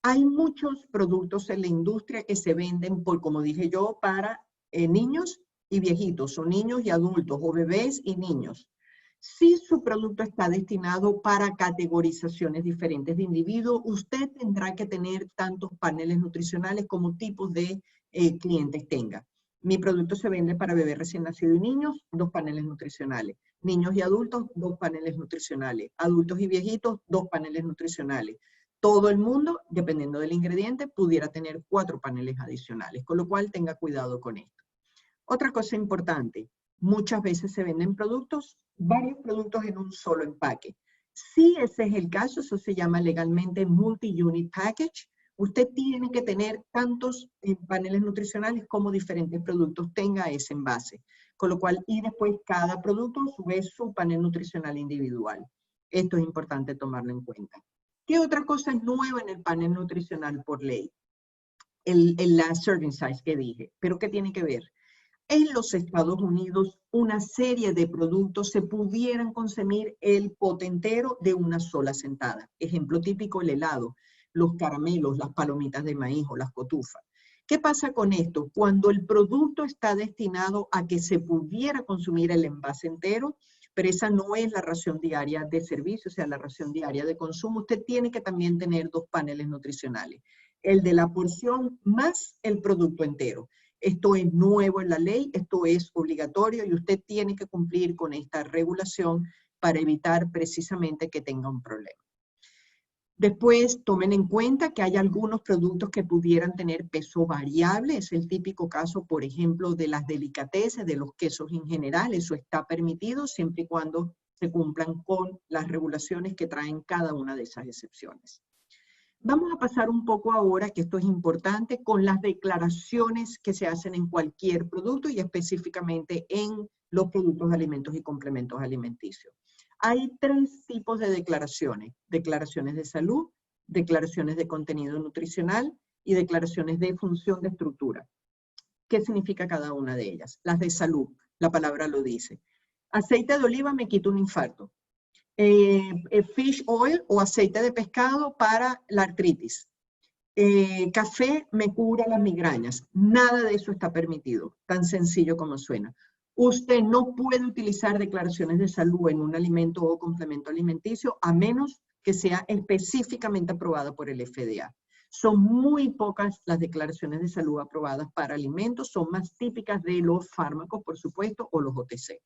Hay muchos productos en la industria que se venden, por, como dije yo, para niños y viejitos, o niños y adultos, o bebés y niños. Si su producto está destinado para categorizaciones diferentes de individuos, usted tendrá que tener tantos paneles nutricionales como tipos de clientes tenga. Mi producto se vende para bebés recién nacidos y niños, 2 paneles nutricionales. Niños y adultos, 2 paneles nutricionales. Adultos y viejitos, 2 paneles nutricionales. Todo el mundo, dependiendo del ingrediente, pudiera tener 4 paneles adicionales, con lo cual tenga cuidado con esto. Otra cosa importante, muchas veces se venden productos, varios productos en un solo empaque. Si ese es el caso, eso se llama legalmente multi-unit package. Usted tiene que tener tantos paneles nutricionales como diferentes productos tenga ese envase. Con lo cual, y después cada producto a su vez su panel nutricional individual. Esto es importante tomarlo en cuenta. ¿Qué otra cosa es nueva en el panel nutricional por ley? La serving size que dije. ¿Pero qué tiene que ver? En los Estados Unidos, una serie de productos se pudieran consumir el pote entero de una sola sentada. Ejemplo típico, el helado, los caramelos, las palomitas de maíz o las cotufas. ¿Qué pasa con esto? Cuando el producto está destinado a que se pudiera consumir el envase entero, pero esa no es la ración diaria de servicio, o sea, la ración diaria de consumo, usted tiene que también tener 2 paneles nutricionales. El de la porción más el producto entero. Esto es nuevo en la ley, esto es obligatorio y usted tiene que cumplir con esta regulación para evitar precisamente que tenga un problema. Después, tomen en cuenta que hay algunos productos que pudieran tener peso variable. Es el típico caso, por ejemplo, de las delicateces, de los quesos en general. Eso está permitido siempre y cuando se cumplan con las regulaciones que traen cada una de esas excepciones. Vamos a pasar un poco ahora, que esto es importante, con las declaraciones que se hacen en cualquier producto y específicamente en los productos, alimentos y complementos alimenticios. Hay 3 tipos de declaraciones: declaraciones de salud, declaraciones de contenido nutricional y declaraciones de función de estructura. ¿Qué significa cada una de ellas? Las de salud, la palabra lo dice. Aceite de oliva me quita un infarto. Fish oil o aceite de pescado para la artritis. café me cura las migrañas. Nada de eso está permitido, tan sencillo como suena. Usted no puede utilizar declaraciones de salud en un alimento o complemento alimenticio a menos que sea específicamente aprobada por el FDA. Son muy pocas las declaraciones de salud aprobadas para alimentos, son más típicas de los fármacos, por supuesto, o los OTC.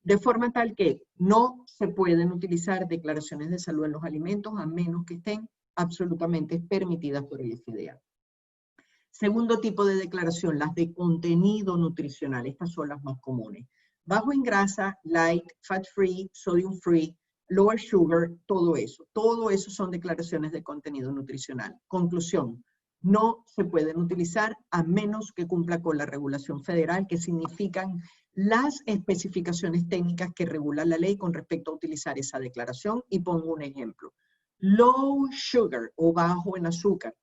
De forma tal que no se pueden utilizar declaraciones de salud en los alimentos a menos que estén absolutamente permitidas por el FDA. Segundo tipo de declaración, las de contenido nutricional. Estas son las más comunes. Bajo en grasa, light, fat free, sodium free, lower sugar, todo eso. Todo eso son declaraciones de contenido nutricional. Conclusión, no se pueden utilizar a menos que cumpla con la regulación federal, que significan las especificaciones técnicas que regula la ley con respecto a utilizar esa declaración. Y pongo un ejemplo. Low sugar o bajo en azúcar.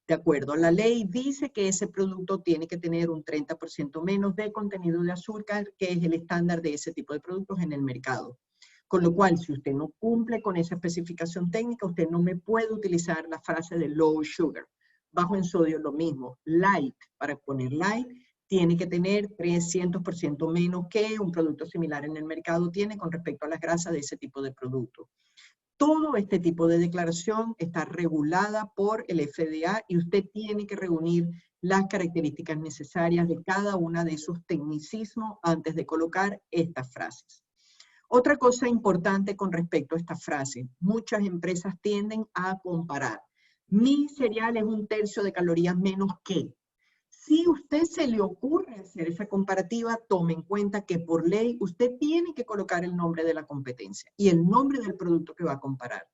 De acuerdo a la ley, dice que ese producto tiene que tener un 30% menos de contenido de azúcar, que es el estándar de ese tipo de productos en el mercado. Con lo cual, si usted no cumple con esa especificación técnica, usted no me puede utilizar la frase de low sugar. Bajo en sodio, lo mismo. Light, para poner light, tiene que tener 300% menos que un producto similar en el mercado tiene con respecto a las grasas de ese tipo de producto. Todo este tipo de declaración está regulada por el FDA y usted tiene que reunir las características necesarias de cada una de esos tecnicismos antes de colocar estas frases. Otra cosa importante con respecto a esta frase, muchas empresas tienden a comparar. Mi cereal es 1/3 de calorías menos que. Si a usted se le ocurre hacer esa comparativa, tome en cuenta que por ley usted tiene que colocar el nombre de la competencia y el nombre del producto que va a comparar.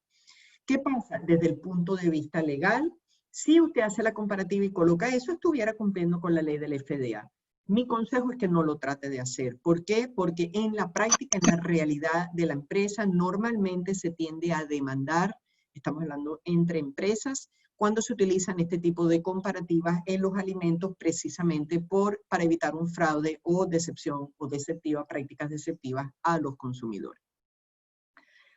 ¿Qué pasa? Desde el punto de vista legal, si usted hace la comparativa y coloca eso, estuviera cumpliendo con la ley del FDA. Mi consejo es que no lo trate de hacer. ¿Por qué? Porque en la práctica, en la realidad de la empresa, normalmente se tiende a demandar, estamos hablando entre empresas, cuando se utilizan este tipo de comparativas en los alimentos precisamente para evitar un fraude o decepción o prácticas deceptivas a los consumidores.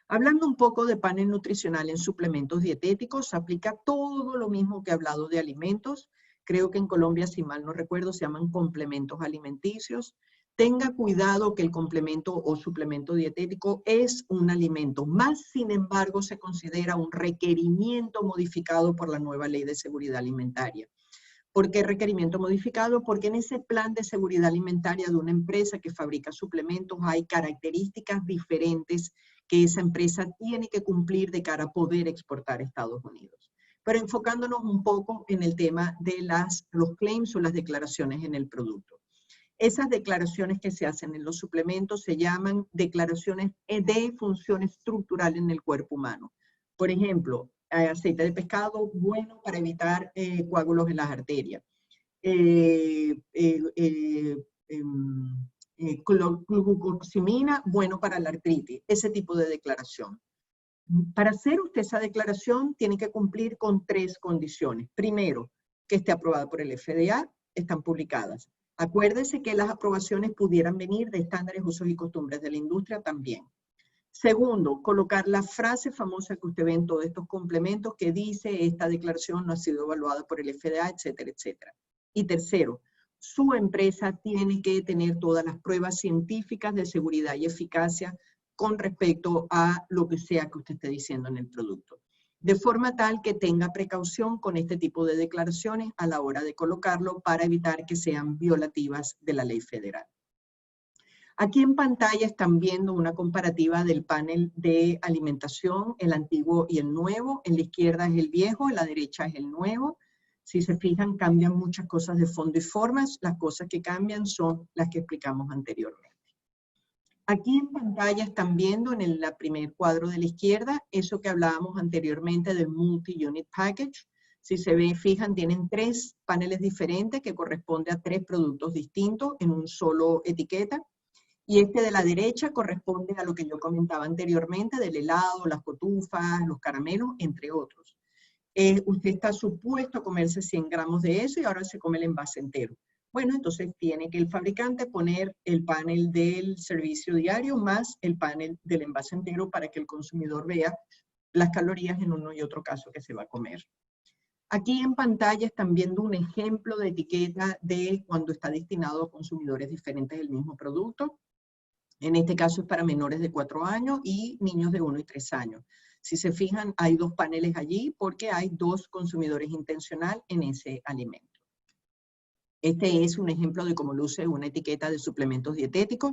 Hablando un poco de panel nutricional en suplementos dietéticos, se aplica todo lo mismo que he hablado de alimentos. Creo que en Colombia, si mal no recuerdo, se llaman complementos alimenticios. Tenga cuidado que el complemento o suplemento dietético es un alimento, más sin embargo se considera un requerimiento modificado por la nueva Ley de Seguridad Alimentaria. ¿Por qué requerimiento modificado? Porque en ese plan de seguridad alimentaria de una empresa que fabrica suplementos hay características diferentes que esa empresa tiene que cumplir de cara a poder exportar a Estados Unidos. Pero enfocándonos un poco en el tema de los claims o las declaraciones en el producto. Esas declaraciones que se hacen en los suplementos se llaman declaraciones de función estructural en el cuerpo humano. Por ejemplo, aceite de pescado, bueno para evitar coágulos en las arterias. Glucosamina, bueno para la artritis. Ese tipo de declaración. Para hacer usted esa declaración, tiene que cumplir con 3 condiciones. Primero, que esté aprobada por el FDA, están publicadas. Acuérdese que las aprobaciones pudieran venir de estándares, usos y costumbres de la industria también. Segundo, colocar la frase famosa que usted ve en todos estos complementos que dice esta declaración no ha sido evaluada por el FDA, etcétera, etcétera. Y tercero, su empresa tiene que tener todas las pruebas científicas de seguridad y eficacia con respecto a lo que sea que usted esté diciendo en el producto. De forma tal que tenga precaución con este tipo de declaraciones a la hora de colocarlo para evitar que sean violativas de la ley federal. Aquí en pantalla están viendo una comparativa del panel de alimentación, el antiguo y el nuevo. En la izquierda es el viejo, en la derecha es el nuevo. Si se fijan, cambian muchas cosas de fondo y formas. Las cosas que cambian son las que explicamos anteriormente. Aquí en pantalla están viendo en el primer cuadro de la izquierda eso que hablábamos anteriormente del Multi-Unit Package. Si se fijan, tienen 3 paneles diferentes que corresponden a 3 productos distintos en un solo etiqueta. Y este de la derecha corresponde a lo que yo comentaba anteriormente del helado, las cotufas, los caramelos, entre otros. Usted está supuesto a comerse 100 gramos de eso y ahora se come el envase entero. Bueno, entonces tiene que el fabricante poner el panel del servicio diario más el panel del envase entero para que el consumidor vea las calorías en uno y otro caso que se va a comer. Aquí en pantalla están viendo un ejemplo de etiqueta de cuando está destinado a consumidores diferentes del mismo producto. En este caso es para menores de 4 años y niños de 1 y 3 años. Si se fijan, hay 2 paneles allí porque hay 2 consumidores intencionales en ese alimento. Este es un ejemplo de cómo luce una etiqueta de suplementos dietéticos.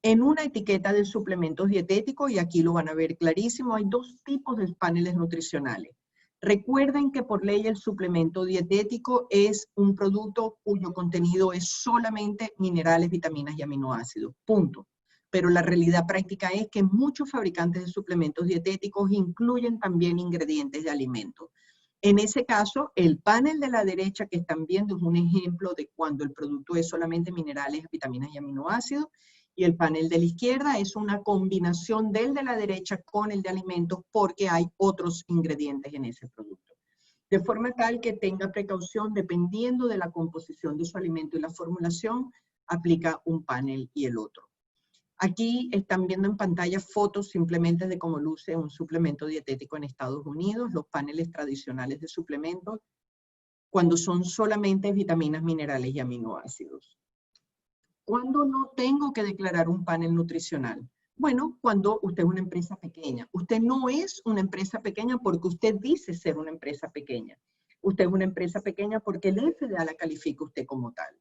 En una etiqueta de suplementos dietéticos, y aquí lo van a ver clarísimo, hay 2 tipos de paneles nutricionales. Recuerden que por ley el suplemento dietético es un producto cuyo contenido es solamente minerales, vitaminas y aminoácidos, punto. Pero la realidad práctica es que muchos fabricantes de suplementos dietéticos incluyen también ingredientes de alimentos. En ese caso, el panel de la derecha que están viendo es un ejemplo de cuando el producto es solamente minerales, vitaminas y aminoácidos, y el panel de la izquierda es una combinación del de la derecha con el de alimentos porque hay otros ingredientes en ese producto. De forma tal que tenga precaución, dependiendo de la composición de su alimento y la formulación, aplica un panel y el otro. Aquí están viendo en pantalla fotos simplemente de cómo luce un suplemento dietético en Estados Unidos, los paneles tradicionales de suplementos, cuando son solamente vitaminas, minerales y aminoácidos. ¿Cuándo no tengo que declarar un panel nutricional? Bueno, cuando usted es una empresa pequeña. Usted no es una empresa pequeña porque usted dice ser una empresa pequeña. Usted es una empresa pequeña porque el FDA la califica usted como tal.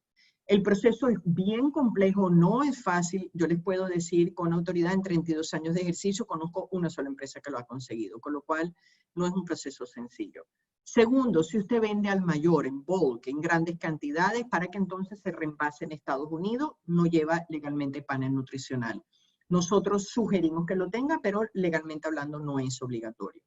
El proceso es bien complejo, no es fácil. Yo les puedo decir con autoridad, en 32 años de ejercicio, conozco una sola empresa que lo ha conseguido, con lo cual no es un proceso sencillo. Segundo, si usted vende al mayor, en bulk, en grandes cantidades, para que entonces se reempase en Estados Unidos, no lleva legalmente panel nutricional. Nosotros sugerimos que lo tenga, pero legalmente hablando no es obligatorio.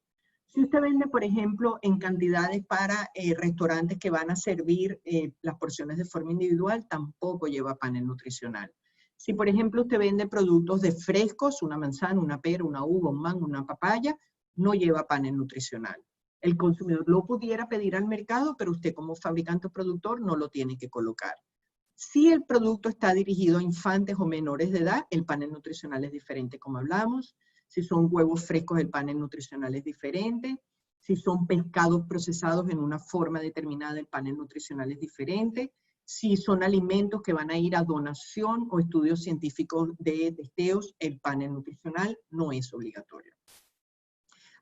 Si usted vende, por ejemplo, en cantidades para restaurantes que van a servir las porciones de forma individual, tampoco lleva panel nutricional. Si, por ejemplo, usted vende productos de frescos, una manzana, una pera, una uva, un mango, una papaya, no lleva panel nutricional. El consumidor lo pudiera pedir al mercado, pero usted como fabricante o productor no lo tiene que colocar. Si el producto está dirigido a infantes o menores de edad, el panel nutricional es diferente, como hablamos. Si son huevos frescos, el panel nutricional es diferente. Si son pescados procesados en una forma determinada, el panel nutricional es diferente. Si son alimentos que van a ir a donación o estudios científicos de testeos, el panel nutricional no es obligatorio.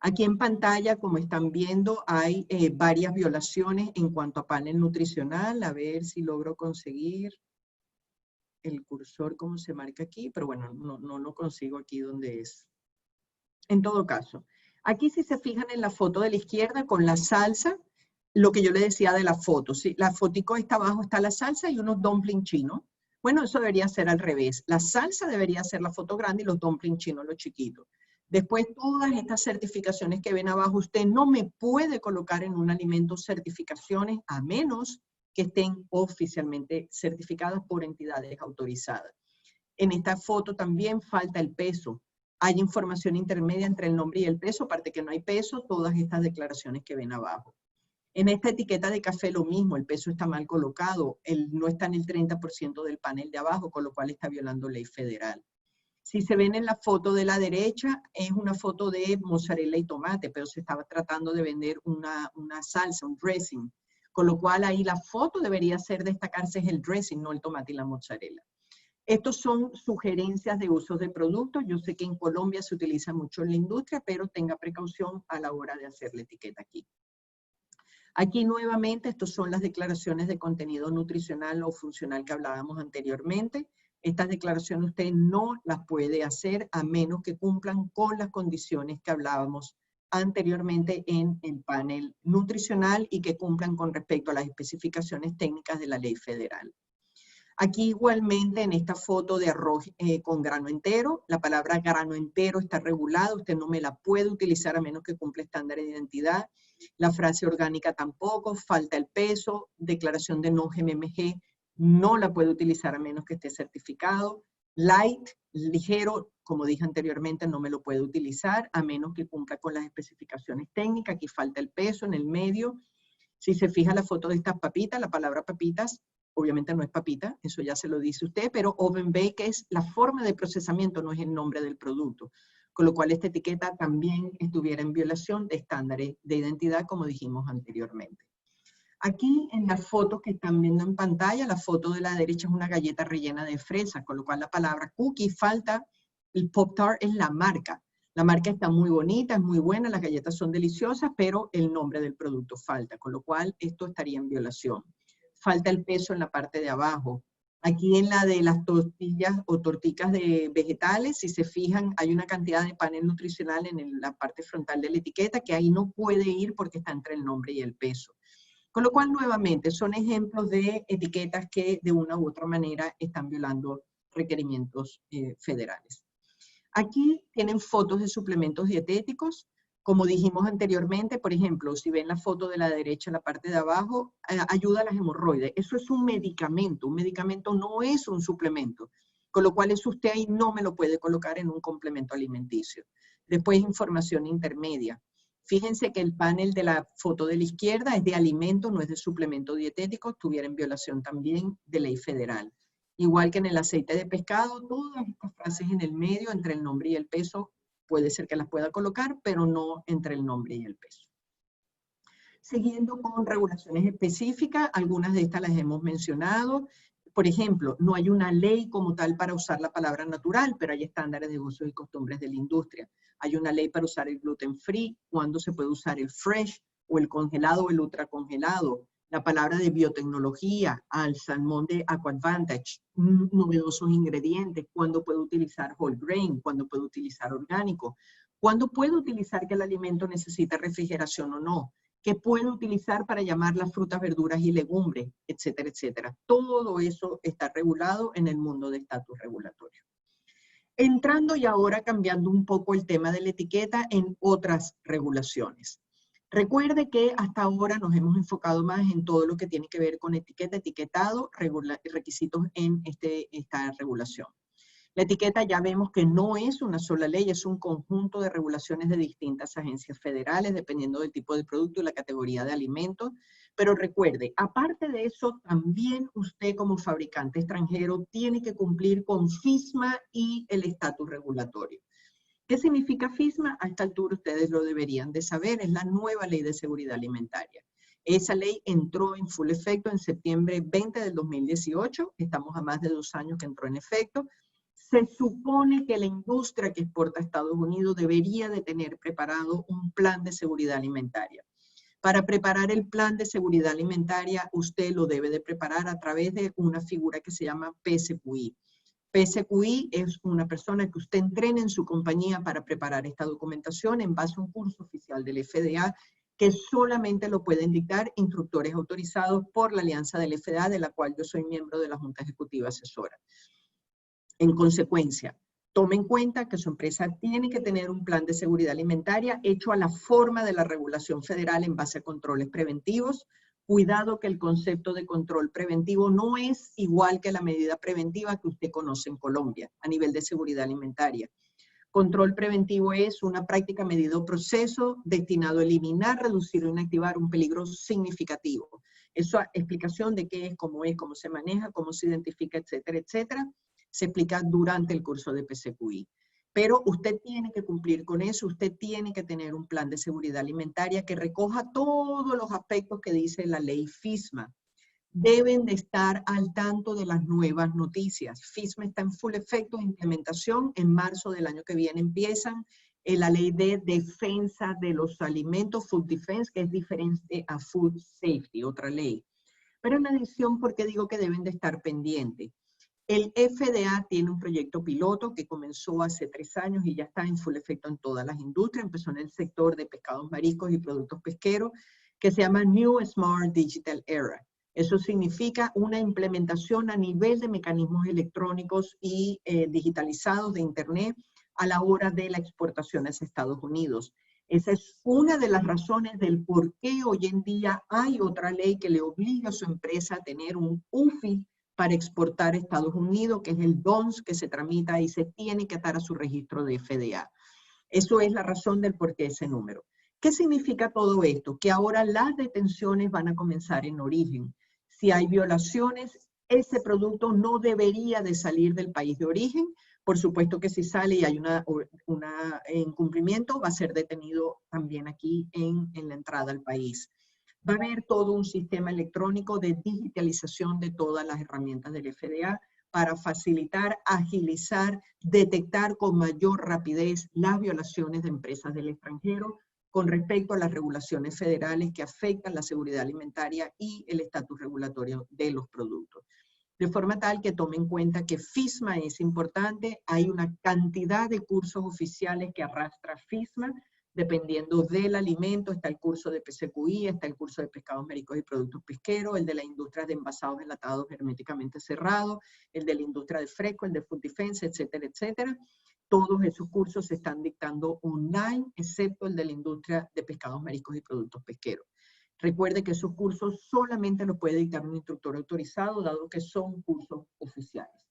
Aquí en pantalla, como están viendo, hay varias violaciones en cuanto a panel nutricional. A ver si logro conseguir el cursor como se marca aquí, pero bueno, no lo consigo aquí donde es. En todo caso, aquí si se fijan en la foto de la izquierda con la salsa, lo que yo le decía de la foto, ¿sí? La fotico está abajo, está la salsa y unos dumplings chinos. Bueno, eso debería ser al revés. La salsa debería ser la foto grande y los dumplings chinos los chiquitos. Después, todas estas certificaciones que ven abajo, usted no me puede colocar en un alimento certificaciones a menos que estén oficialmente certificadas por entidades autorizadas. En esta foto también falta el peso. Hay información intermedia entre el nombre y el peso, aparte que no hay peso, todas estas declaraciones que ven abajo. En esta etiqueta de café lo mismo, el peso está mal colocado, no está en el 30% del panel de abajo, con lo cual está violando ley federal. Si se ven en la foto de la derecha, es una foto de mozzarella y tomate, pero se estaba tratando de vender una salsa, un dressing, con lo cual ahí la foto debería ser destacarse es el dressing, no el tomate y la mozzarella. Estos son sugerencias de usos de productos. Yo sé que en Colombia se utiliza mucho en la industria, pero tenga precaución a la hora de hacer la etiqueta aquí. Aquí nuevamente, estas son las declaraciones de contenido nutricional o funcional que hablábamos anteriormente. Estas declaraciones usted no las puede hacer a menos que cumplan con las condiciones que hablábamos anteriormente en el panel nutricional y que cumplan con respecto a las especificaciones técnicas de la ley federal. Aquí igualmente en esta foto de arroz con grano entero, la palabra grano entero está regulada, usted no me la puede utilizar a menos que cumpla estándares de identidad. La frase orgánica tampoco, falta el peso, declaración de no GMMG, no la puede utilizar a menos que esté certificado. Light, ligero, como dije anteriormente, no me lo puede utilizar a menos que cumpla con las especificaciones técnicas. Aquí falta el peso en el medio. Si se fija la foto de estas papitas, la palabra papitas, obviamente no es papita, eso ya se lo dice usted, pero oven bake es la forma de procesamiento, no es el nombre del producto. Con lo cual esta etiqueta también estuviera en violación de estándares de identidad, como dijimos anteriormente. Aquí en la foto que están viendo en pantalla, la foto de la derecha es una galleta rellena de fresa, con lo cual la palabra cookie falta. El Pop-Tart es la marca. La marca está muy bonita, es muy buena, las galletas son deliciosas, pero el nombre del producto falta, con lo cual esto estaría en violación. Falta el peso en la parte de abajo. Aquí en la de las tortillas o torticas de vegetales, si se fijan, hay una cantidad de panel nutricional en la parte frontal de la etiqueta que ahí no puede ir porque está entre el nombre y el peso. Con lo cual, nuevamente, son ejemplos de etiquetas que de una u otra manera están violando requerimientos federales. Aquí tienen fotos de suplementos dietéticos. Como dijimos anteriormente, por ejemplo, si ven la foto de la derecha en la parte de abajo, ayuda a las hemorroides. Eso es un medicamento no es un suplemento, con lo cual eso usted ahí no me lo puede colocar en un complemento alimenticio. Después, información intermedia. Fíjense que el panel de la foto de la izquierda es de alimento, no es de suplemento dietético, estuviera en violación también de ley federal. Igual que en el aceite de pescado, todas estas frases en el medio, entre el nombre y el peso, puede ser que las pueda colocar, pero no entre el nombre y el peso. Siguiendo con regulaciones específicas, algunas de estas las hemos mencionado. Por ejemplo, no hay una ley como tal para usar la palabra natural, pero hay estándares de usos y costumbres de la industria. Hay una ley para usar el gluten free, cuándo se puede usar el fresh, o el congelado o el ultracongelado. La palabra de biotecnología, al salmón de AquAdvantage, novedosos ingredientes, cuándo puedo utilizar whole grain, cuándo puedo utilizar orgánico, cuándo puedo utilizar que el alimento necesita refrigeración o no, qué puedo utilizar para llamar las frutas, verduras y legumbres, etcétera, etcétera. Todo eso está regulado en el mundo de estatus regulatorio. Entrando y ahora cambiando un poco el tema de la etiqueta en otras regulaciones. Recuerde que hasta ahora nos hemos enfocado más en todo lo que tiene que ver con etiqueta, etiquetado, requisitos en esta regulación. La etiqueta ya vemos que no es una sola ley, es un conjunto de regulaciones de distintas agencias federales, dependiendo del tipo de producto y la categoría de alimentos. Pero recuerde, aparte de eso, también usted como fabricante extranjero tiene que cumplir con FISMA y el estatus regulatorio. ¿Qué significa FISMA? A esta altura ustedes lo deberían de saber, es la nueva Ley de Seguridad Alimentaria. Esa ley entró en full efecto en septiembre 20 del 2018, estamos a más de 2 años que entró en efecto. Se supone que la industria que exporta a Estados Unidos debería de tener preparado un plan de seguridad alimentaria. Para preparar el plan de seguridad alimentaria, usted lo debe de preparar a través de una figura que se llama PSQI. PSQI es una persona que usted entrena en su compañía para preparar esta documentación en base a un curso oficial del FDA que solamente lo pueden dictar instructores autorizados por la Alianza del FDA, de la cual yo soy miembro de la Junta Ejecutiva Asesora. En consecuencia, tome en cuenta que su empresa tiene que tener un plan de seguridad alimentaria hecho a la forma de la regulación federal en base a controles preventivos. Cuidado que el concepto de control preventivo no es igual que la medida preventiva que usted conoce en Colombia a nivel de seguridad alimentaria. Control preventivo es una práctica, medida o proceso destinado a eliminar, reducir o inactivar un peligro significativo. Esa explicación de qué es, cómo se maneja, cómo se identifica, etcétera, etcétera, se explica durante el curso de PSQI. Pero usted tiene que cumplir con eso, usted tiene que tener un plan de seguridad alimentaria que recoja todos los aspectos que dice la ley FISMA. Deben de estar al tanto de las nuevas noticias. FISMA está en full efecto de implementación. En marzo del año que viene empiezan la ley de defensa de los alimentos, Food Defense, que es diferente a Food Safety, otra ley. Pero en adición, ¿por qué digo que deben de estar pendientes? El FDA tiene un proyecto piloto que comenzó hace 3 años y ya está en full efecto en todas las industrias. Empezó en el sector de pescados, mariscos y productos pesqueros, que se llama New Smart Digital Era. Eso significa una implementación a nivel de mecanismos electrónicos y digitalizados de Internet a la hora de la exportación hacia Estados Unidos. Esa es una de las razones del por qué hoy en día hay otra ley que le obliga a su empresa a tener un UFI para exportar a Estados Unidos, que es el DONS, que se tramita y se tiene que atar a su registro de FDA. Eso es la razón del por qué ese número. ¿Qué significa todo esto? Que ahora las detenciones van a comenzar en origen. Si hay violaciones, ese producto no debería de salir del país de origen. Por supuesto que si sale y hay un incumplimiento, va a ser detenido también aquí en la entrada al país. Va a haber todo un sistema electrónico de digitalización de todas las herramientas del FDA para facilitar, agilizar, detectar con mayor rapidez las violaciones de empresas del extranjero con respecto a las regulaciones federales que afectan la seguridad alimentaria y el estatus regulatorio de los productos. De forma tal que tome en cuenta que FISMA es importante, hay una cantidad de cursos oficiales que arrastra FISMA, dependiendo del alimento, está el curso de PCQI, está el curso de pescados, mariscos y productos pesqueros, el de la industria de envasados enlatados herméticamente cerrados, el de la industria de fresco, el de food defense, etcétera, etcétera. Todos esos cursos se están dictando online, excepto el de la industria de pescados, mariscos y productos pesqueros. Recuerde que esos cursos solamente los puede dictar un instructor autorizado, dado que son cursos oficiales.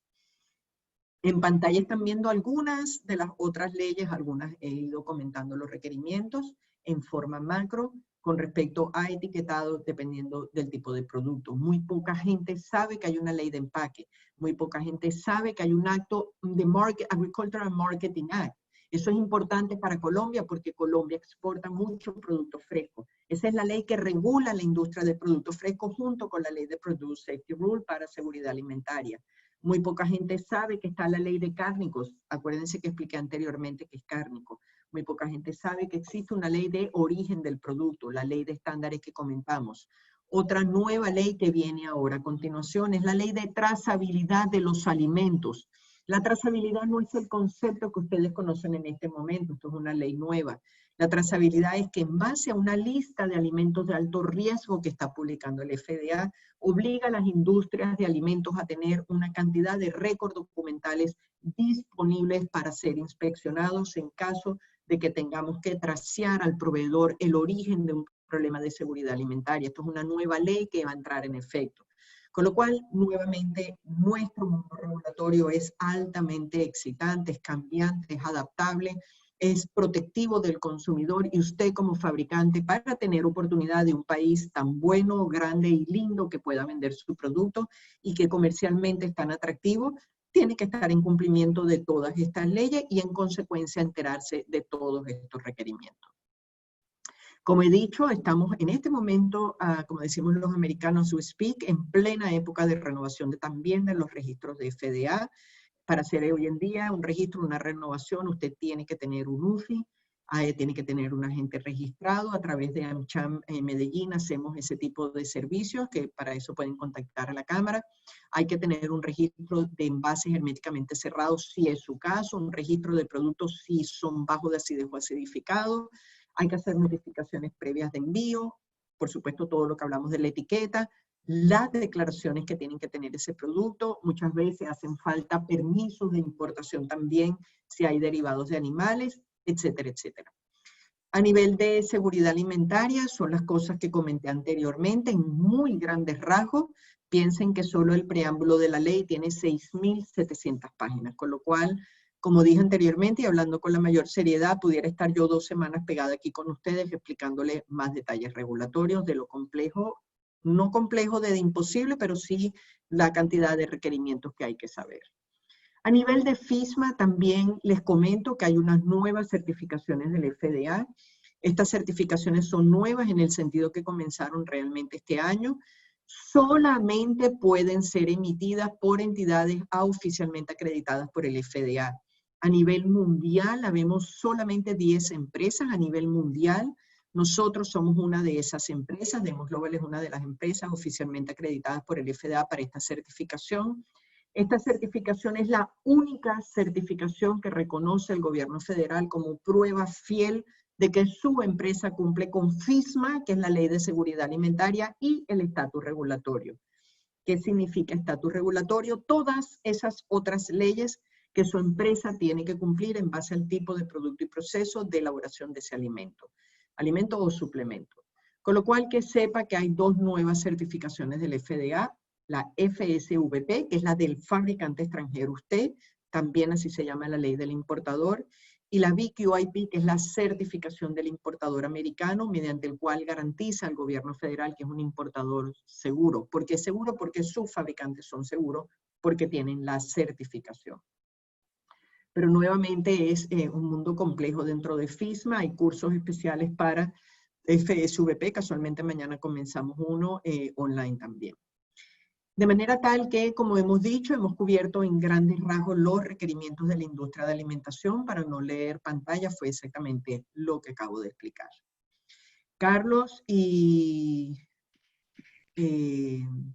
En pantalla están viendo algunas de las otras leyes, algunas he ido comentando los requerimientos en forma macro con respecto a etiquetado dependiendo del tipo de producto. Muy poca gente sabe que hay una ley de empaque, muy poca gente sabe que hay un acto de Agricultural Marketing Act. Eso es importante para Colombia porque Colombia exporta muchos productos frescos. Esa es la ley que regula la industria de productos frescos junto con la ley de Produce Safety Rule para seguridad alimentaria. Muy poca gente sabe que está la ley de cárnicos. Acuérdense que expliqué anteriormente que es cárnico. Muy poca gente sabe que existe una ley de origen del producto, la ley de estándares que comentamos. Otra nueva ley que viene ahora a continuación es la ley de trazabilidad de los alimentos. La trazabilidad no es el concepto que ustedes conocen en este momento, esto es una ley nueva. La trazabilidad es que en base a una lista de alimentos de alto riesgo que está publicando el FDA, obliga a las industrias de alimentos a tener una cantidad de récords documentales disponibles para ser inspeccionados en caso de que tengamos que tracear al proveedor el origen de un problema de seguridad alimentaria. Esto es una nueva ley que va a entrar en efecto. Con lo cual, nuevamente, nuestro mundo regulatorio es altamente excitante, es cambiante, es adaptable, es protectivo del consumidor y usted como fabricante para tener oportunidad de un país tan bueno, grande y lindo que pueda vender su producto y que comercialmente es tan atractivo, tiene que estar en cumplimiento de todas estas leyes y en consecuencia enterarse de todos estos requerimientos. Como he dicho, estamos en este momento, como decimos los americanos, we speak, en plena época de renovación también de los registros de FDA. Para hacer hoy en día un registro, una renovación, usted tiene que tener un UFI, tiene que tener un agente registrado. A través de AmCham Medellín hacemos ese tipo de servicios, que para eso pueden contactar a la Cámara. Hay que tener un registro de envases herméticamente cerrados, si es su caso, un registro de productos si son bajos de acidez o acidificados. Hay que hacer notificaciones previas de envío, por supuesto todo lo que hablamos de la etiqueta, las declaraciones que tienen que tener ese producto. Muchas veces hacen falta permisos de importación también si hay derivados de animales, etcétera, etcétera. A nivel de seguridad alimentaria son las cosas que comenté anteriormente en muy grandes rasgos. Piensen que solo el preámbulo de la ley tiene 6.700 páginas, con lo cual, como dije anteriormente y hablando con la mayor seriedad, pudiera estar yo 2 semanas pegada aquí con ustedes explicándoles más detalles regulatorios de lo complejo, no complejo de imposible, pero sí la cantidad de requerimientos que hay que saber. A nivel de FISMA también les comento que hay unas nuevas certificaciones del FDA. Estas certificaciones son nuevas en el sentido que comenzaron realmente este año. Solamente pueden ser emitidas por entidades oficialmente acreditadas por el FDA. A nivel mundial, habemos solamente 10 empresas a nivel mundial. Nosotros somos una de esas empresas. Demos Global es una de las empresas oficialmente acreditadas por el FDA para esta certificación. Esta certificación es la única certificación que reconoce el gobierno federal como prueba fiel de que su empresa cumple con FISMA, que es la Ley de Seguridad Alimentaria, y el estatus regulatorio. ¿Qué significa estatus regulatorio? Todas esas otras leyes que su empresa tiene que cumplir en base al tipo de producto y proceso de elaboración de ese alimento o suplemento. Con lo cual, que sepa que hay 2 nuevas certificaciones del FDA, la FSVP, que es la del fabricante extranjero usted, también así se llama la ley del importador, y la BQIP, que es la certificación del importador americano, mediante el cual garantiza al gobierno federal que es un importador seguro. ¿Por qué seguro? Porque sus fabricantes son seguros, porque tienen la certificación. Pero nuevamente es un mundo complejo dentro de FISMA, hay cursos especiales para FSVP, casualmente mañana comenzamos uno online también. De manera tal que, como hemos dicho, hemos cubierto en grandes rasgos los requerimientos de la industria de alimentación. Para no leer pantalla, fue exactamente lo que acabo de explicar. Carlos y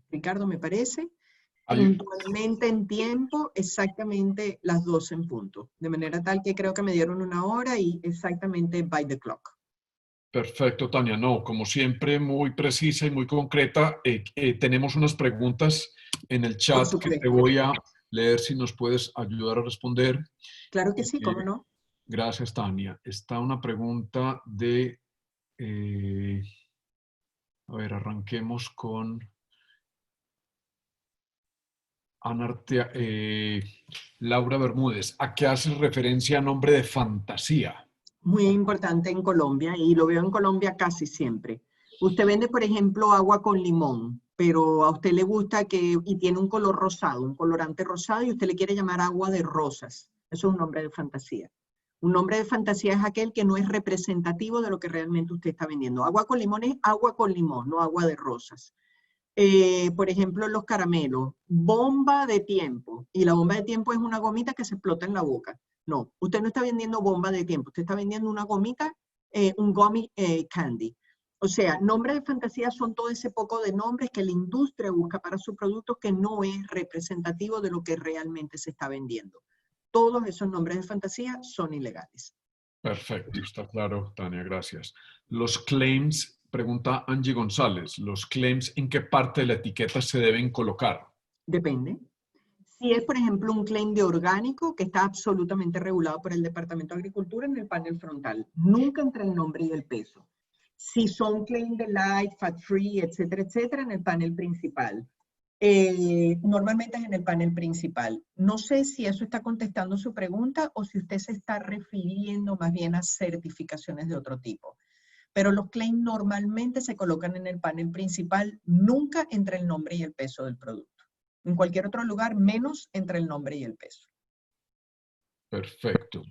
Ricardo, me parece, puntualmente en tiempo, exactamente las 12 en punto. De manera tal que creo que me dieron 1 hora y exactamente by the clock. Perfecto, Tania. No, como siempre, muy precisa y muy concreta. Tenemos unas preguntas en el chat que te voy a leer si nos puedes ayudar a responder. Claro que sí, cómo no. Gracias, Tania. Está una pregunta de... a ver, arranquemos con... Laura Bermúdez. ¿A qué haces referencia a nombre de fantasía? Muy importante en Colombia, y lo veo en Colombia casi siempre. Usted vende, por ejemplo, agua con limón, pero a usted le gusta y tiene un color rosado, un colorante rosado, y usted le quiere llamar agua de rosas. Eso es un nombre de fantasía. Un nombre de fantasía es aquel que no es representativo de lo que realmente usted está vendiendo. Agua con limón es agua con limón, no agua de rosas. Por ejemplo, los caramelos, bomba de tiempo, y la bomba de tiempo es una gomita que se explota en la boca. No, usted no está vendiendo bomba de tiempo, usted está vendiendo una gomita, un gummy candy. O sea, nombres de fantasía son todo ese poco de nombres que la industria busca para sus productos que no es representativo de lo que realmente se está vendiendo. Todos esos nombres de fantasía son ilegales. Perfecto, está claro, Tania, gracias. Los claims, pregunta Angie González, ¿los claims en qué parte de la etiqueta se deben colocar? Depende. Si es, por ejemplo, un claim de orgánico que está absolutamente regulado por el Departamento de Agricultura en el panel frontal, nunca entre el nombre y el peso. Si son claim de light, fat free, etcétera, en el panel principal. Normalmente es en el panel principal. No sé si eso está contestando su pregunta o si usted se está refiriendo más bien a certificaciones de otro tipo. Pero los claims normalmente se colocan en el panel principal, nunca entre el nombre y el peso del producto. En cualquier otro lugar, menos entre el nombre y el peso. Perfecto.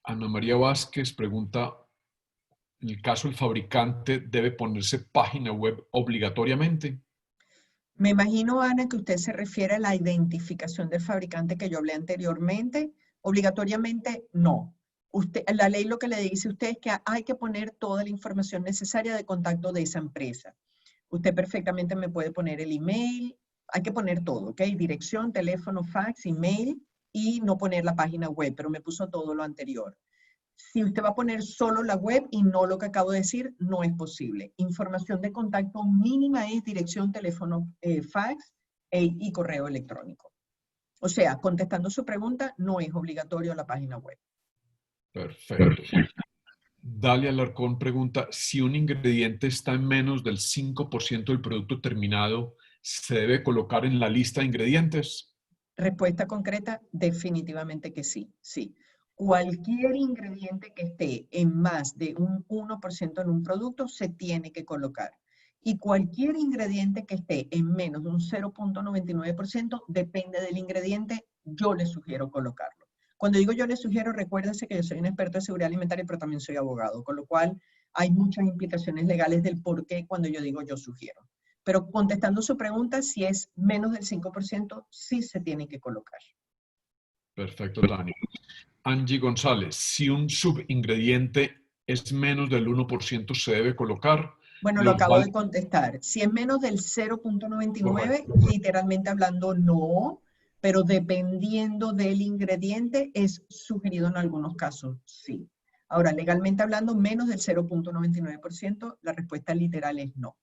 Ana María Vázquez pregunta, ¿en el caso del fabricante debe ponerse página web obligatoriamente? Me imagino, Ana, que usted se refiere a la identificación del fabricante que yo hablé anteriormente. Obligatoriamente, no. La ley lo que le dice a usted es que hay que poner toda la información necesaria de contacto de esa empresa. Usted perfectamente me puede poner el email, hay que poner todo, ¿ok? Dirección, teléfono, fax, email, y no poner la página web, pero me puso todo lo anterior. Si usted va a poner solo la web y no lo que acabo de decir, no es posible. Información de contacto mínima es dirección, teléfono, fax y correo electrónico. O sea, contestando su pregunta, no es obligatorio la página web. Perfecto. Dalia Alarcón pregunta, si un ingrediente está en menos del 5% del producto terminado, ¿se debe colocar en la lista de ingredientes? Respuesta concreta, definitivamente que sí, sí. Cualquier ingrediente que esté en más de un 1% en un producto se tiene que colocar. Y cualquier ingrediente que esté en menos de un 0.99%, depende del ingrediente, yo le sugiero colocarlo. Cuando digo yo le sugiero, recuérdense que yo soy un experto de seguridad alimentaria, pero también soy abogado, con lo cual hay muchas implicaciones legales del por qué cuando yo digo yo sugiero. Pero contestando su pregunta, si es menos del 5%, sí se tiene que colocar. Perfecto, Tania. Angie González, si un subingrediente es menos del 1%, ¿se debe colocar? Bueno, lo acabo de contestar. Si es menos del 0.99, literalmente hablando, no, pero dependiendo del ingrediente, es sugerido en algunos casos, sí. Ahora, legalmente hablando, menos del 0.99%, la respuesta literal es no.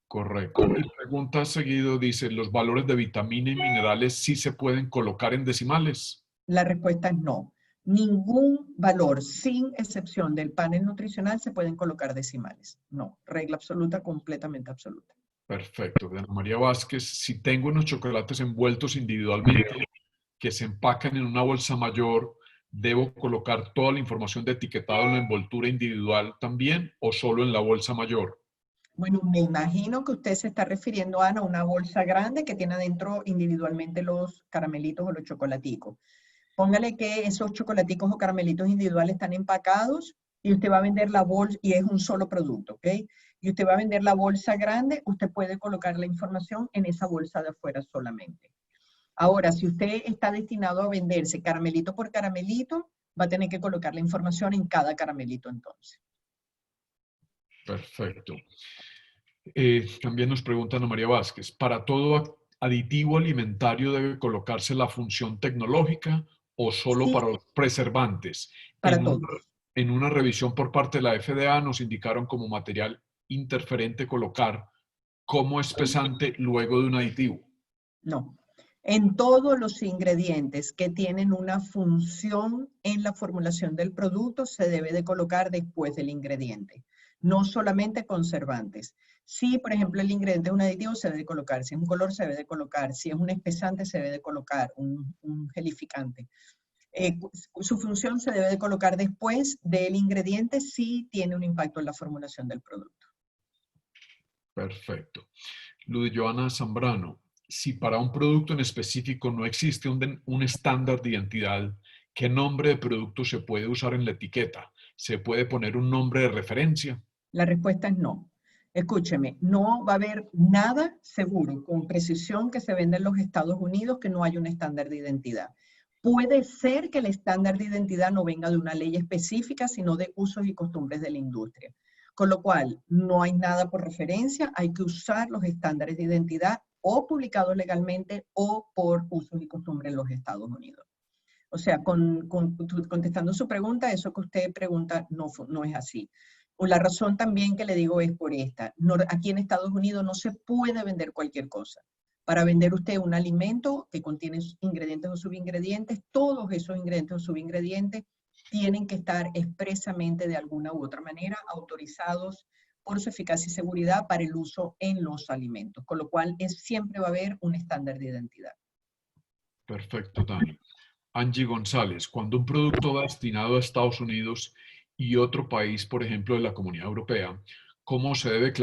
Correcto. Y pregunta seguido dice, ¿los valores de vitamina y minerales sí se pueden colocar en decimales? La respuesta es no. Ningún valor, sin excepción del panel nutricional, se pueden colocar decimales. No, regla absoluta, completamente absoluta. Perfecto. De Ana María Vázquez, si tengo unos chocolates envueltos individualmente que se empacan en una bolsa mayor, ¿debo colocar toda la información de etiquetado en la envoltura individual también o solo en la bolsa mayor? Bueno, me imagino que usted se está refiriendo, Ana, a una bolsa grande que tiene adentro individualmente los caramelitos o los chocolaticos. Póngale que esos chocolaticos o caramelitos individuales están empacados y usted va a vender la bolsa, y es un solo producto, ¿ok? Y usted va a vender la bolsa grande, usted puede colocar la información en esa bolsa de afuera solamente. Ahora, si usted está destinado a venderse caramelito por caramelito, va a tener que colocar la información en cada caramelito entonces. Perfecto. También nos pregunta Ana María Vázquez, ¿para todo aditivo alimentario debe colocarse la función tecnológica o solo Sí, para los preservantes? para todos. En una revisión por parte de la FDA nos indicaron como material interferente colocar como espesante luego de un aditivo. No. En todos los ingredientes que tienen una función en la formulación del producto se debe de colocar después del ingrediente. No solamente conservantes. Si, por ejemplo, el ingrediente es un aditivo, se debe de colocar. Si es un color, se debe de colocar. Si es un espesante, se debe de colocar. Un gelificante. Su función se debe de colocar después del ingrediente si tiene un impacto en la formulación del producto. Perfecto. Luz Joana Zambrano, si para un producto en específico no existe un estándar de identidad, ¿qué nombre de producto se puede usar en la etiqueta? ¿Se puede poner un nombre de referencia? La respuesta es no. Escúcheme, no va a haber nada seguro con precisión que se venda en los Estados Unidos que no haya un estándar de identidad. Puede ser que el estándar de identidad no venga de una ley específica, sino de usos y costumbres de la industria. Con lo cual, no hay nada por referencia, hay que usar los estándares de identidad o publicados legalmente o por usos y costumbres en los Estados Unidos. O sea, contestando su pregunta, eso que usted pregunta no es así. O la razón también que le digo es por esta. No, aquí en Estados Unidos no se puede vender cualquier cosa. Para vender usted un alimento que contiene ingredientes o subingredientes, todos esos ingredientes o subingredientes tienen que estar expresamente de alguna u otra manera autorizados por su eficacia y seguridad para el uso en los alimentos, con lo cual siempre va a haber un estándar de identidad. Perfecto, Tania. Angie González, cuando un producto va destinado a Estados Unidos y otro país, por ejemplo, de la Comunidad Europea, ¿cómo se debe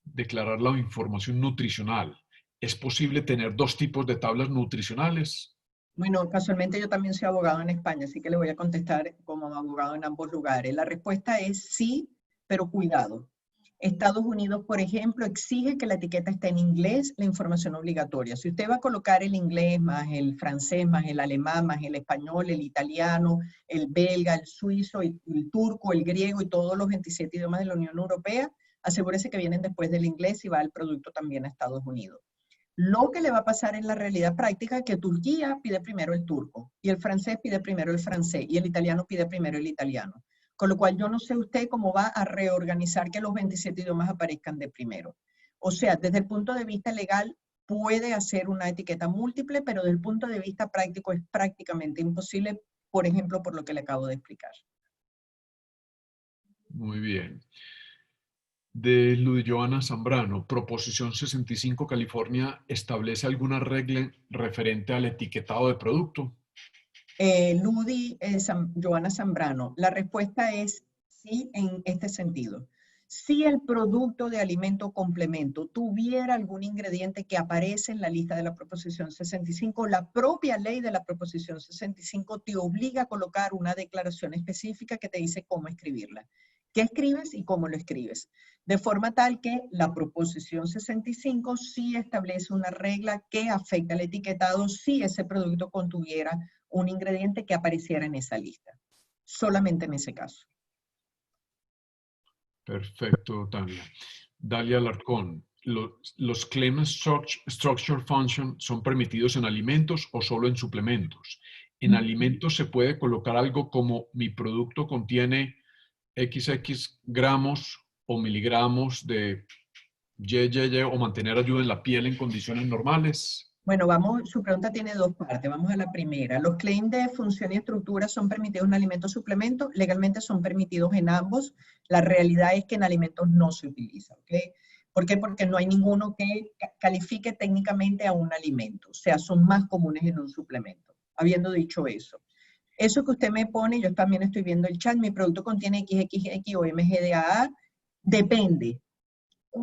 declarar la información nutricional? ¿Es posible tener dos tipos de tablas nutricionales? Bueno, casualmente yo también soy abogado en España, así que le voy a contestar como abogado en ambos lugares. La respuesta es sí, pero cuidado. Estados Unidos, por ejemplo, exige que la etiqueta esté en inglés, la información obligatoria. Si usted va a colocar el inglés más el francés, más el alemán, más el español, el italiano, el belga, el suizo, el turco, el griego y todos los 27 idiomas de la Unión Europea, asegúrese que vienen después del inglés y va el producto también a Estados Unidos. Lo que le va a pasar en la realidad práctica es que Turquía pide primero el turco, y el francés pide primero el francés, y el italiano pide primero el italiano. Con lo cual yo no sé usted cómo va a reorganizar que los 27 idiomas aparezcan de primero. O sea, desde el punto de vista legal puede hacer una etiqueta múltiple, pero desde el punto de vista práctico es prácticamente imposible, por ejemplo, por lo que le acabo de explicar. Muy bien. De Luz Joana Zambrano, Proposición 65 California, ¿establece alguna regla referente al etiquetado de producto? Joana Zambrano, la respuesta es sí en este sentido. Si el producto de alimento o complemento tuviera algún ingrediente que aparece en la lista de la Proposición 65, la propia ley de la Proposición 65 te obliga a colocar una declaración específica que te dice cómo escribirla. ¿Qué escribes y cómo lo escribes? De forma tal que la Proposición 65 sí establece una regla que afecta al etiquetado si ese producto contuviera un ingrediente que apareciera en esa lista. Solamente en ese caso. Perfecto, Tania. Dalia Alarcón, ¿los claims structure function son permitidos en alimentos o solo en suplementos? En alimentos se puede colocar algo como mi producto contiene XX gramos o miligramos de YYY o mantener ayuda en la piel en condiciones normales. Bueno, su pregunta tiene dos partes. Vamos a la primera. Los claims de función y estructura son permitidos en alimentos suplementos. Legalmente son permitidos en ambos. La realidad es que en alimentos no se utiliza. ¿Okay? ¿Por qué? Porque no hay ninguno que califique técnicamente a un alimento. O sea, son más comunes en un suplemento. Habiendo dicho eso. Eso que usted me pone, yo también estoy viendo el chat, mi producto contiene XXX o MGDAA, depende.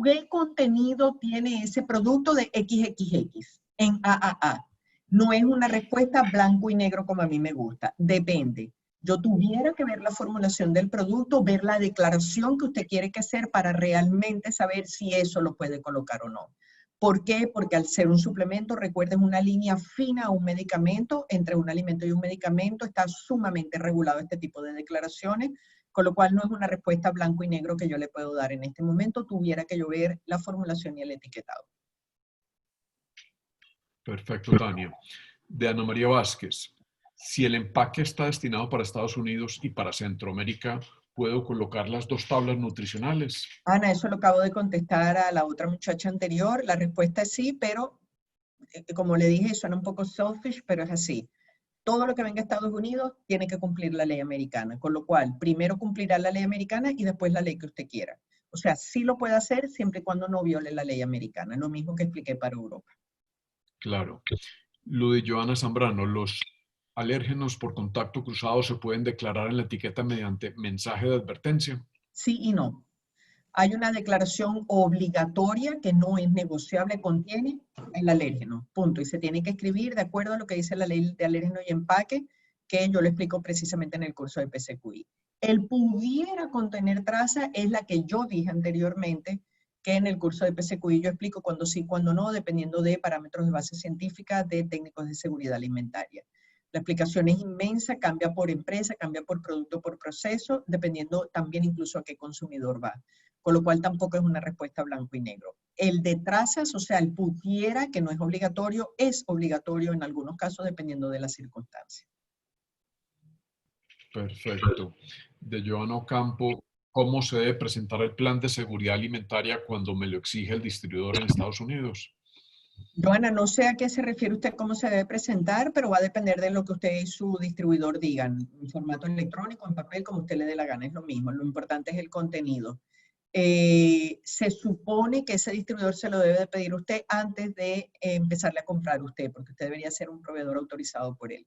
¿Qué contenido tiene ese producto de XXX en AAA? No es una respuesta blanco y negro como a mí me gusta, depende. yo tuviera que ver la formulación del producto, ver la declaración que usted quiere que hacer para realmente saber si eso lo puede colocar o no. ¿Por qué? Porque al ser un suplemento, recuerden, una línea fina a un medicamento, entre un alimento y un medicamento, está sumamente regulado este tipo de declaraciones, con lo cual no es una respuesta blanco y negro que yo le puedo dar en este momento, tuviera que yo ver la formulación y el etiquetado. Perfecto, Tania. De Ana María Vázquez. Si el empaque está destinado para Estados Unidos y para Centroamérica, ¿puedo colocar las dos tablas nutricionales? Ana, eso lo acabo de contestar a la otra muchacha anterior. La respuesta es sí, pero como le dije, suena un poco selfish, pero es así. Todo lo que venga a Estados Unidos tiene que cumplir la ley americana, con lo cual primero cumplirá la ley americana y después la ley que usted quiera. O sea, sí lo puede hacer siempre y cuando no viole la ley americana, lo mismo que expliqué para Europa. Claro. Lo de Joana Zambrano, los alérgenos por contacto cruzado se pueden declarar en la etiqueta mediante mensaje de advertencia. Sí y no. Hay una declaración obligatoria que no es negociable, contiene el alérgeno, punto. Y se tiene que escribir de acuerdo a lo que dice la ley de alérgeno y empaque, que yo lo explico precisamente en el curso de PCQI. El pudiera contener traza es la que yo dije anteriormente, que en el curso de PCQI yo explico cuando sí, cuando no, dependiendo de parámetros de base científica de técnicos de seguridad alimentaria. La explicación es inmensa, cambia por empresa, cambia por producto, por proceso, dependiendo también incluso a qué consumidor va. Con lo cual tampoco es una respuesta blanco y negro. El de trazas, o sea, el pudiera, que no es obligatorio, es obligatorio en algunos casos dependiendo de las circunstancias. Perfecto. De Joana Ocampo, ¿cómo se debe presentar el plan de seguridad alimentaria cuando me lo exige el distribuidor en Estados Unidos? Joana, no sé a qué se refiere usted, cómo se debe presentar, pero va a depender de lo que usted y su distribuidor digan, en formato electrónico, en papel, como usted le dé la gana, es lo mismo. Lo importante es el contenido. Se supone que ese distribuidor se lo debe de pedir usted antes de empezarle a comprar usted, porque usted debería ser un proveedor autorizado por él.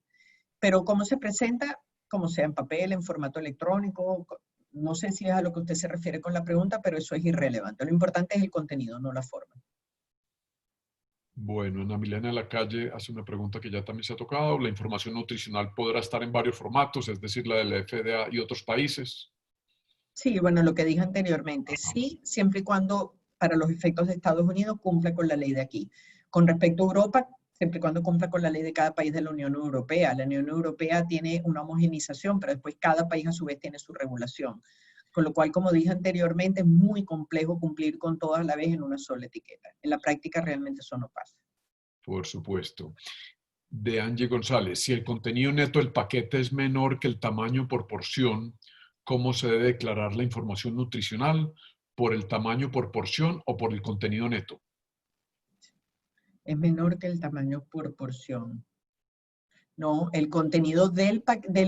Pero cómo se presenta, como sea en papel, en formato electrónico, no sé si es a lo que usted se refiere con la pregunta, pero eso es irrelevante. Lo importante es el contenido, no la forma. Bueno, Ana Milena de la Calle hace una pregunta que ya también se ha tocado. ¿La información nutricional podrá estar en varios formatos, es decir, la de la FDA y otros países? Sí, bueno, lo que dije anteriormente, sí, siempre y cuando para los efectos de Estados Unidos cumpla con la ley de aquí. Con respecto a Europa, siempre y cuando cumpla con la ley de cada país de la Unión Europea. La Unión Europea tiene una homogenización, pero después cada país a su vez tiene su regulación. Con lo cual, como dije anteriormente, es muy complejo cumplir con todas a la vez en una sola etiqueta. En la práctica realmente eso no pasa. Por supuesto. De Angie González, si el contenido neto del paquete es menor que el tamaño por porción, ¿cómo se debe declarar la información nutricional? ¿Por el tamaño por porción o por el contenido neto? Es menor que el tamaño por porción. No, el contenido del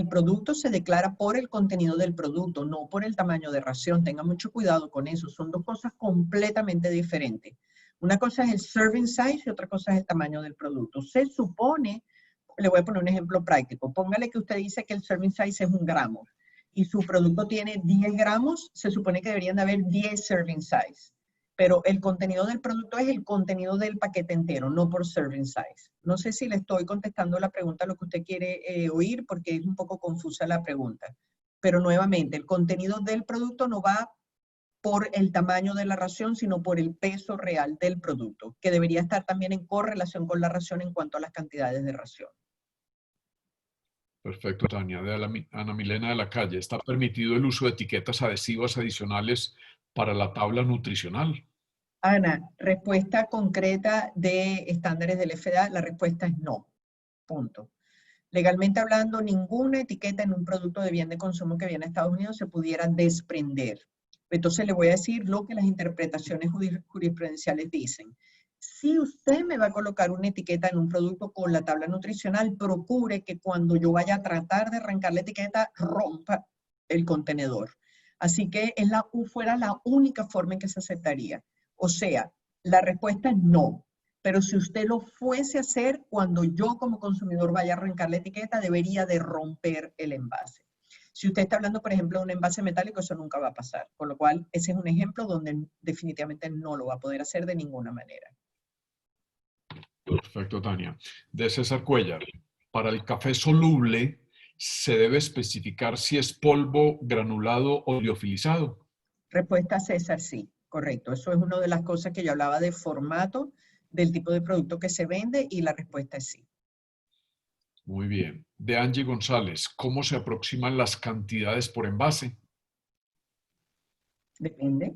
producto se declara por el contenido del producto, no por el tamaño de ración. Tenga mucho cuidado con eso. Son dos cosas completamente diferentes. Una cosa es el serving size y otra cosa es el tamaño del producto. Se supone, le voy a poner un ejemplo práctico. Póngale que usted dice que el serving size es 1 gramo y su producto tiene 10 gramos, se supone que deberían de haber 10 serving size. Pero el contenido del producto es el contenido del paquete entero, no por serving size. No sé si le estoy contestando la pregunta a lo que usted quiere oír, porque es un poco confusa la pregunta. Pero nuevamente, el contenido del producto no va por el tamaño de la ración, sino por el peso real del producto, que debería estar también en correlación con la ración en cuanto a las cantidades de ración. Perfecto, Tania. De Ana Milena de la Calle, ¿está permitido el uso de etiquetas adhesivas adicionales para la tabla nutricional? Ana, respuesta concreta de estándares del FDA, la respuesta es no. Punto. Legalmente hablando, ninguna etiqueta en un producto de bien de consumo que viene a Estados Unidos se pudiera desprender. Entonces le voy a decir lo que las interpretaciones jurisprudenciales dicen. Si usted me va a colocar una etiqueta en un producto con la tabla nutricional, procure que cuando yo vaya a tratar de arrancar la etiqueta, rompa el contenedor. Así que fuera la única forma en que se aceptaría. O sea, la respuesta es no. Pero si usted lo fuese a hacer, cuando yo como consumidor vaya a arrancar la etiqueta, debería de romper el envase. Si usted está hablando, por ejemplo, de un envase metálico, eso nunca va a pasar. Con lo cual, ese es un ejemplo donde definitivamente no lo va a poder hacer de ninguna manera. Perfecto, Tania. De César Cuellar, para el café soluble, ¿Se debe especificar si es polvo, granulado o liofilizado? Respuesta César, sí, correcto. Eso es una de las cosas que yo hablaba de formato, del tipo de producto que se vende y la respuesta es sí. Muy bien. De Angie González, ¿cómo se aproximan las cantidades por envase? Depende.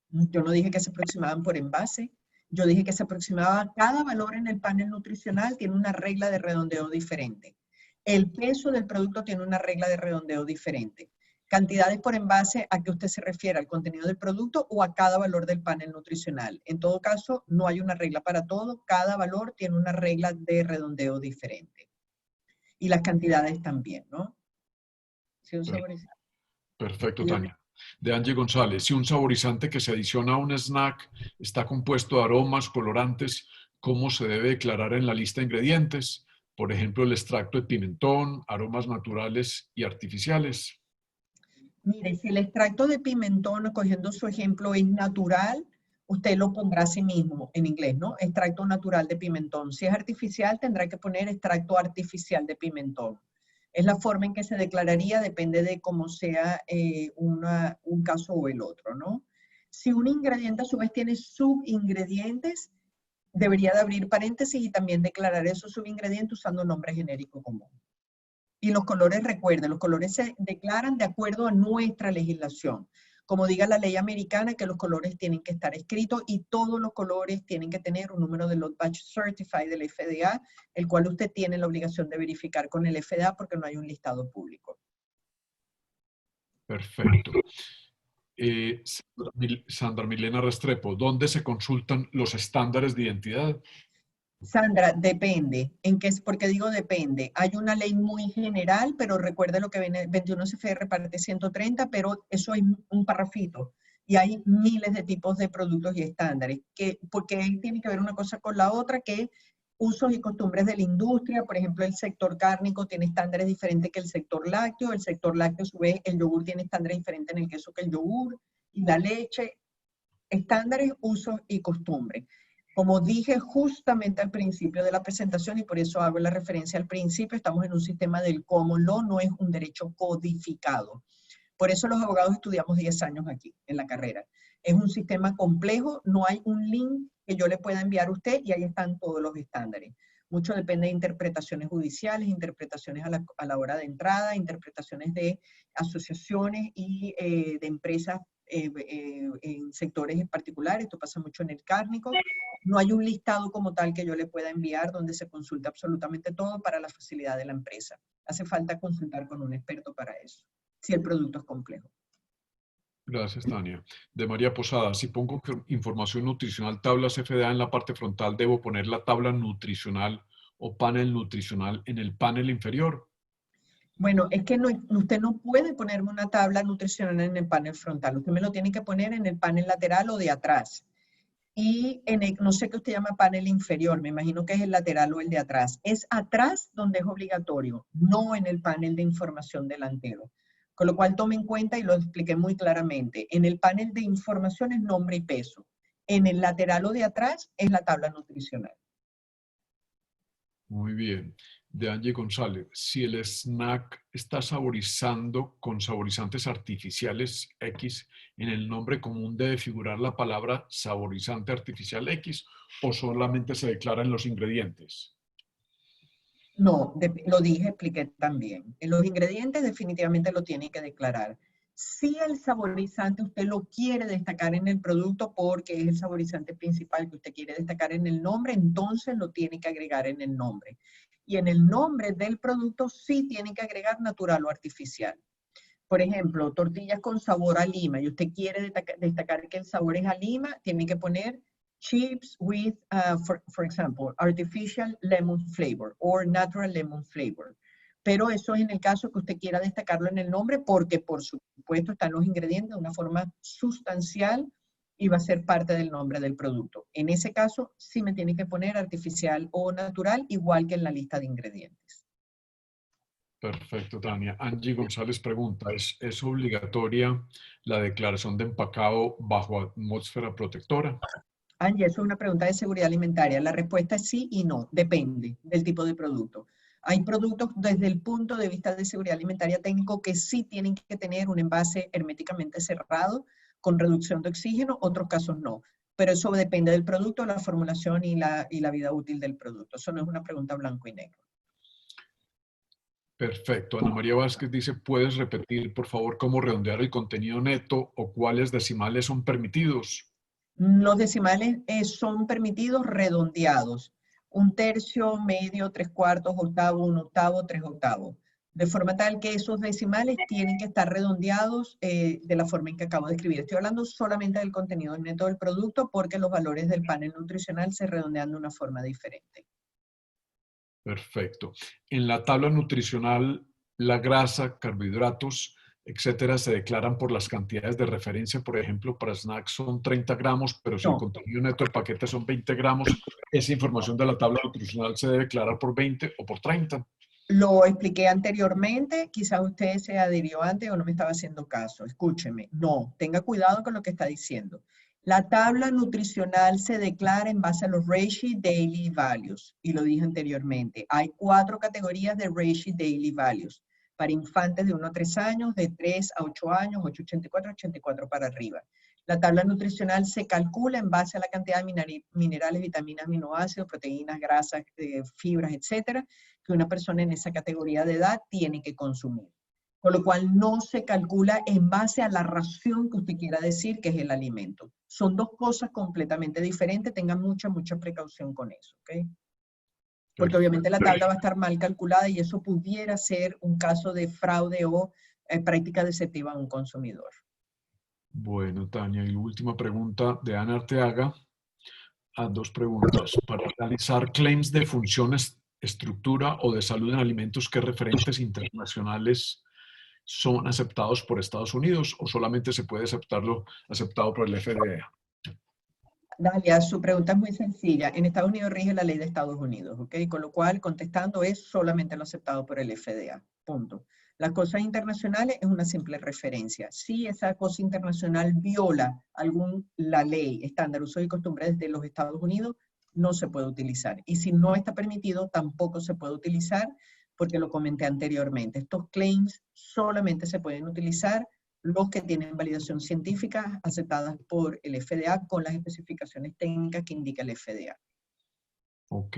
Yo no dije que se aproximaban por envase. Yo dije que se aproximaba cada valor en el panel nutricional tiene una regla de redondeo diferente. El peso del producto tiene una regla de redondeo diferente. Cantidades por envase, ¿a qué usted se refiere? ¿Al contenido del producto o a cada valor del panel nutricional? En todo caso, no hay una regla para todo. Cada valor tiene una regla de redondeo diferente. Y las cantidades también, ¿no? Si un saborizante. Perfecto, Tania. De Angie González, si un saborizante que se adiciona a un snack está compuesto de aromas, colorantes, ¿cómo se debe declarar en la lista de ingredientes? Por ejemplo, el extracto de pimentón, aromas naturales y artificiales. Mire, si el extracto de pimentón, cogiendo su ejemplo, es natural, usted lo pondrá a sí mismo en inglés, ¿no? Extracto natural de pimentón. Si es artificial, tendrá que poner extracto artificial de pimentón. Es la forma en que se declararía, depende de cómo sea un caso o el otro, ¿no? Si un ingrediente a su vez tiene subingredientes, debería de abrir paréntesis y también declarar esos subingredientes usando nombre genérico común. Y los colores, recuerden, los colores se declaran de acuerdo a nuestra legislación. Como diga la ley americana, que los colores tienen que estar escritos y todos los colores tienen que tener un número de Lot Batch Certified del FDA, el cual usted tiene la obligación de verificar con el FDA porque no hay un listado público. Perfecto. Sandra Milena Restrepo, ¿dónde se consultan los estándares de identidad? Sandra, depende. ¿En qué es? Porque digo depende. Hay una ley muy general, pero recuerde lo que viene 21 CFR parte 130, pero eso es un parrafito. Y hay miles de tipos de productos y estándares, porque ahí tiene que ver una cosa con la otra, que usos y costumbres de la industria. Por ejemplo, el sector cárnico tiene estándares diferentes que el sector lácteo. El sector lácteo, a su vez, el yogur tiene estándares diferentes en el queso que el yogur y la leche. Estándares, usos y costumbres. Como dije justamente al principio de la presentación, y por eso hago la referencia al principio, estamos en un sistema del common law, no es un derecho codificado. Por eso los abogados estudiamos 10 años aquí en la carrera. Es un sistema complejo, no hay un link que yo le pueda enviar a usted y ahí están todos los estándares. Mucho depende de interpretaciones judiciales, interpretaciones a la hora de entrada, interpretaciones de asociaciones y de empresas en sectores particulares. Esto pasa mucho en el cárnico. No hay un listado como tal que yo le pueda enviar donde se consulte absolutamente todo para la facilidad de la empresa. Hace falta consultar con un experto para eso, si el producto es complejo. Gracias, Tania. De María Posada, si pongo información nutricional tablas FDA en la parte frontal, ¿debo poner la tabla nutricional o panel nutricional en el panel inferior? Bueno, es que no, usted no puede ponerme una tabla nutricional en el panel frontal. Usted me lo tiene que poner en el panel lateral o de atrás. Y en el, no sé qué usted llama panel inferior, me imagino que es el lateral o el de atrás. Es atrás donde es obligatorio, no en el panel de información delantero. Con lo cual tome en cuenta, y lo expliqué muy claramente, en el panel de información es nombre y peso. En el lateral o de atrás es la tabla nutricional. Muy bien. De Angie González, si el snack está saborizando con saborizantes artificiales X, ¿en el nombre común debe figurar la palabra saborizante artificial X o solamente se declara en los ingredientes? No, lo dije, expliqué también. En los ingredientes definitivamente lo tiene que declarar. Si el saborizante usted lo quiere destacar en el producto porque es el saborizante principal que usted quiere destacar en el nombre, entonces lo tiene que agregar en el nombre. Y en el nombre del producto sí tiene que agregar natural o artificial. Por ejemplo, tortillas con sabor a lima y usted quiere destacar que el sabor es a lima, tiene que poner chips with, for example, artificial lemon flavor or natural lemon flavor. Pero eso es en el caso que usted quiera destacarlo en el nombre porque, por supuesto, están los ingredientes de una forma sustancial y va a ser parte del nombre del producto. En ese caso, sí me tiene que poner artificial o natural, igual que en la lista de ingredientes. Perfecto, Tania. Angie González pregunta, ¿es obligatoria la declaración de empacado bajo atmósfera protectora? Angie, eso es una pregunta de seguridad alimentaria. La respuesta es sí y no, depende del tipo de producto. Hay productos desde el punto de vista de seguridad alimentaria técnico que sí tienen que tener un envase herméticamente cerrado con reducción de oxígeno, otros casos no. Pero eso depende del producto, la formulación y la vida útil del producto. Eso no es una pregunta blanco y negro. Perfecto. Ana María Vázquez dice, ¿puedes repetir, por favor, cómo redondear el contenido neto o cuáles decimales son permitidos? Los decimales son permitidos redondeados. 1/3, medio, 3/4, octavo, 1/8, 3/8. De forma tal que esos decimales tienen que estar redondeados de la forma en que acabo de escribir. Estoy hablando solamente del contenido neto del producto porque los valores del panel nutricional se redondean de una forma diferente. Perfecto. En la tabla nutricional, la grasa, carbohidratos, etcétera, se declaran por las cantidades de referencia. Por ejemplo, para snacks son 30 gramos, pero si el No, contenido neto del paquete son 20 gramos, esa información de la tabla nutricional se debe declarar por 20 o por 30. lo expliqué anteriormente, quizás usted se adhirió antes o no me estaba haciendo caso. Escúcheme, no, tenga cuidado con lo que está diciendo. La tabla nutricional se declara en base a los Reishi Daily Values, y lo dije anteriormente. Hay 4 categorías de Reishi Daily Values, para infantes de 1 a 3 años, de 3 a 8 años, 884, 84 para arriba. La tabla nutricional se calcula en base a la cantidad de minerales, vitaminas, aminoácidos, proteínas, grasas, fibras, etcétera, que una persona en esa categoría de edad tiene que consumir. Con lo cual no se calcula en base a la ración que usted quiera decir que es el alimento. Son dos cosas completamente diferentes, tengan mucha precaución con eso, ¿ok? Porque obviamente la tabla va a estar mal calculada y eso pudiera ser un caso de fraude o práctica deceptiva a un consumidor. Bueno, Tania, y la última pregunta de Ana Arteaga. Dos preguntas. Para realizar claims de funciones, estructura o de salud en alimentos, ¿qué referentes internacionales son aceptados por Estados Unidos o solamente se puede aceptado por el FDA? Dalia, su pregunta es muy sencilla. En Estados Unidos rige la ley de Estados Unidos, ¿ok? Con lo cual, contestando, es solamente lo aceptado por el FDA, punto. Las cosas internacionales es una simple referencia. Si esa cosa internacional viola la ley, estándar, uso y costumbres de los Estados Unidos, no se puede utilizar. Y si no está permitido, tampoco se puede utilizar, porque lo comenté anteriormente. Estos claims solamente se pueden utilizar los que tienen validación científica aceptadas por el FDA con las especificaciones técnicas que indica el FDA. Ok.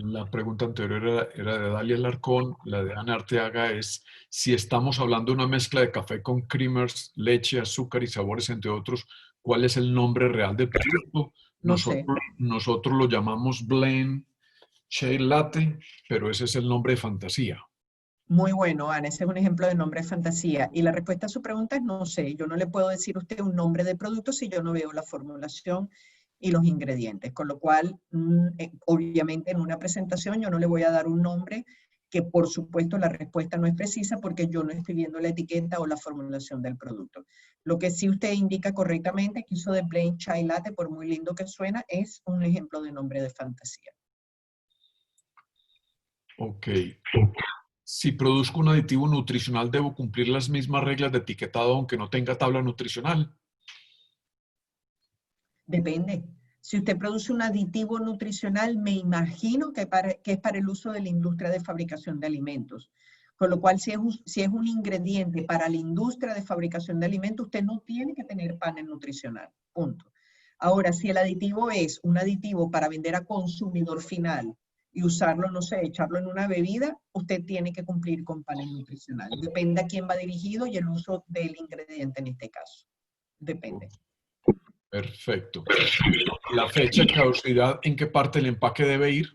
La pregunta anterior era de Dalia Alarcón. La de Ana Arteaga es si estamos hablando de una mezcla de café con creamers, leche, azúcar y sabores, entre otros, ¿cuál es el nombre real del producto? No sé. Nosotros lo llamamos blend chai latte, pero ese es el nombre de fantasía. Muy bueno, Ana. Ese es un ejemplo de nombre de fantasía. Y la respuesta a su pregunta es no sé. Yo no le puedo decir a usted un nombre de producto si yo no veo la formulación y los ingredientes. Con lo cual, obviamente en una presentación yo no le voy a dar un nombre que por supuesto la respuesta no es precisa porque yo no estoy viendo la etiqueta o la formulación del producto. Lo que sí usted indica correctamente que hizo de plain chai latte, por muy lindo que suena, es un ejemplo de nombre de fantasía. Ok. Si produzco un aditivo nutricional, ¿debo cumplir las mismas reglas de etiquetado aunque no tenga tabla nutricional? Depende. Si usted produce un aditivo nutricional, me imagino que es para el uso de la industria de fabricación de alimentos. Con lo cual, si es un ingrediente para la industria de fabricación de alimentos, usted no tiene que tener panel nutricional. Punto. Ahora, si el aditivo es un aditivo para vender a consumidor final y usarlo, no sé, echarlo en una bebida, usted tiene que cumplir con panel nutricional. Depende a quién va dirigido y el uso del ingrediente en este caso. Depende. Perfecto. La fecha de caducidad, ¿en qué parte del empaque debe ir?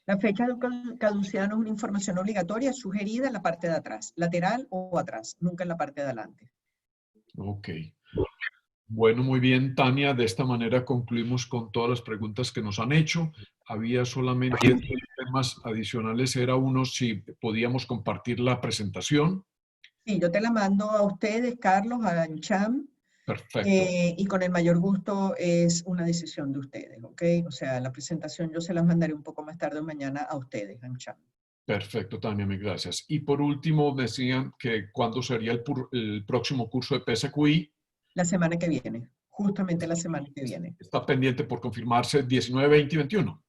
La fecha de caducidad no es una información obligatoria, es sugerida en la parte de atrás, lateral o atrás, nunca en la parte de adelante. Ok. Bueno, muy bien, Tania. De esta manera concluimos con todas las preguntas que nos han hecho. Había solamente dos temas adicionales. Era uno, si podíamos compartir la presentación. Sí, yo te la mando a ustedes, Carlos, a Ancham, Perfecto. y con el mayor gusto es una decisión de ustedes, ¿ok? O sea, la presentación yo se las mandaré un poco más tarde o mañana a ustedes, Ancham. Perfecto, Tania, mil gracias. Y por último, decían que cuándo sería el próximo curso de PSQI. La semana que viene, justamente la semana que viene. Está pendiente por confirmarse 19, 20 y 21.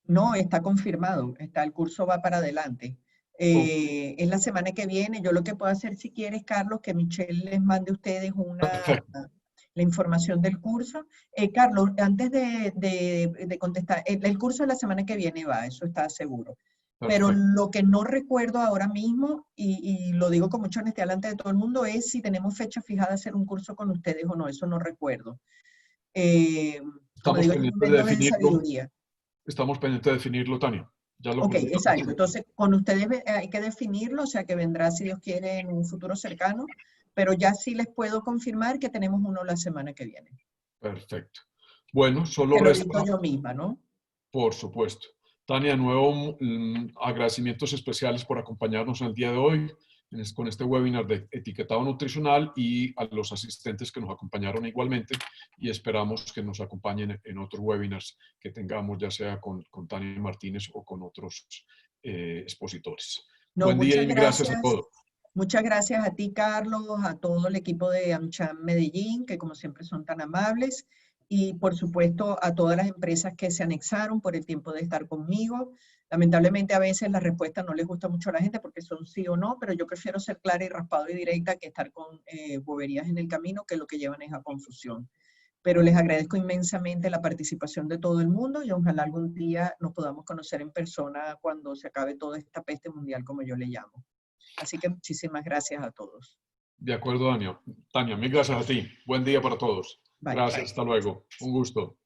No, está confirmado, el curso va para adelante. Oh, Es la semana que viene. Yo lo que puedo hacer, si quieres, Carlos, que Michelle les mande a ustedes perfecto, la información del curso. Carlos, antes de contestar, el curso de la semana que viene va, eso está seguro. Pero perfecto. lo que no recuerdo ahora mismo, y lo digo con mucha honestidad delante de todo el mundo, es si tenemos fecha fijada de hacer un curso con ustedes o no. Eso no recuerdo. Eh, Como Estamos digo, es un pendientes de momento de definirlo. sabiduría. Estamos pendientes de definirlo, Tania. Ya lo Ok, consultamos. exacto. Entonces, con ustedes hay que definirlo, o sea que vendrá, si Dios quiere, en un futuro cercano, pero ya sí les puedo confirmar que tenemos uno la semana que viene. Perfecto. Bueno, solo Que lo resta, dicto yo misma, ¿no? por supuesto. Tania, de nuevo, agradecimientos especiales por acompañarnos el día de hoy con este webinar de etiquetado nutricional y a los asistentes que nos acompañaron igualmente y esperamos que nos acompañen en otros webinars que tengamos, ya sea con Tania Martínez o con otros expositores. No, Buen día muchas y gracias a gracias. todos. Muchas gracias a ti, Carlos, a todo el equipo de AmCham Medellín, que como siempre son tan amables, y por supuesto a todas las empresas que se anexaron por el tiempo de estar conmigo. Lamentablemente a veces la respuesta no les gusta mucho a la gente porque son sí o no, pero yo prefiero ser clara y raspado y directa que estar con boberías en el camino, que lo que llevan es a confusión. Pero les agradezco inmensamente la participación de todo el mundo y ojalá algún día nos podamos conocer en persona cuando se acabe toda esta peste mundial, como yo le llamo. Así que muchísimas gracias a todos. De acuerdo, Tania. Tania, mil gracias a ti. Buen día para todos. Bye. Gracias, hasta luego. Un gusto.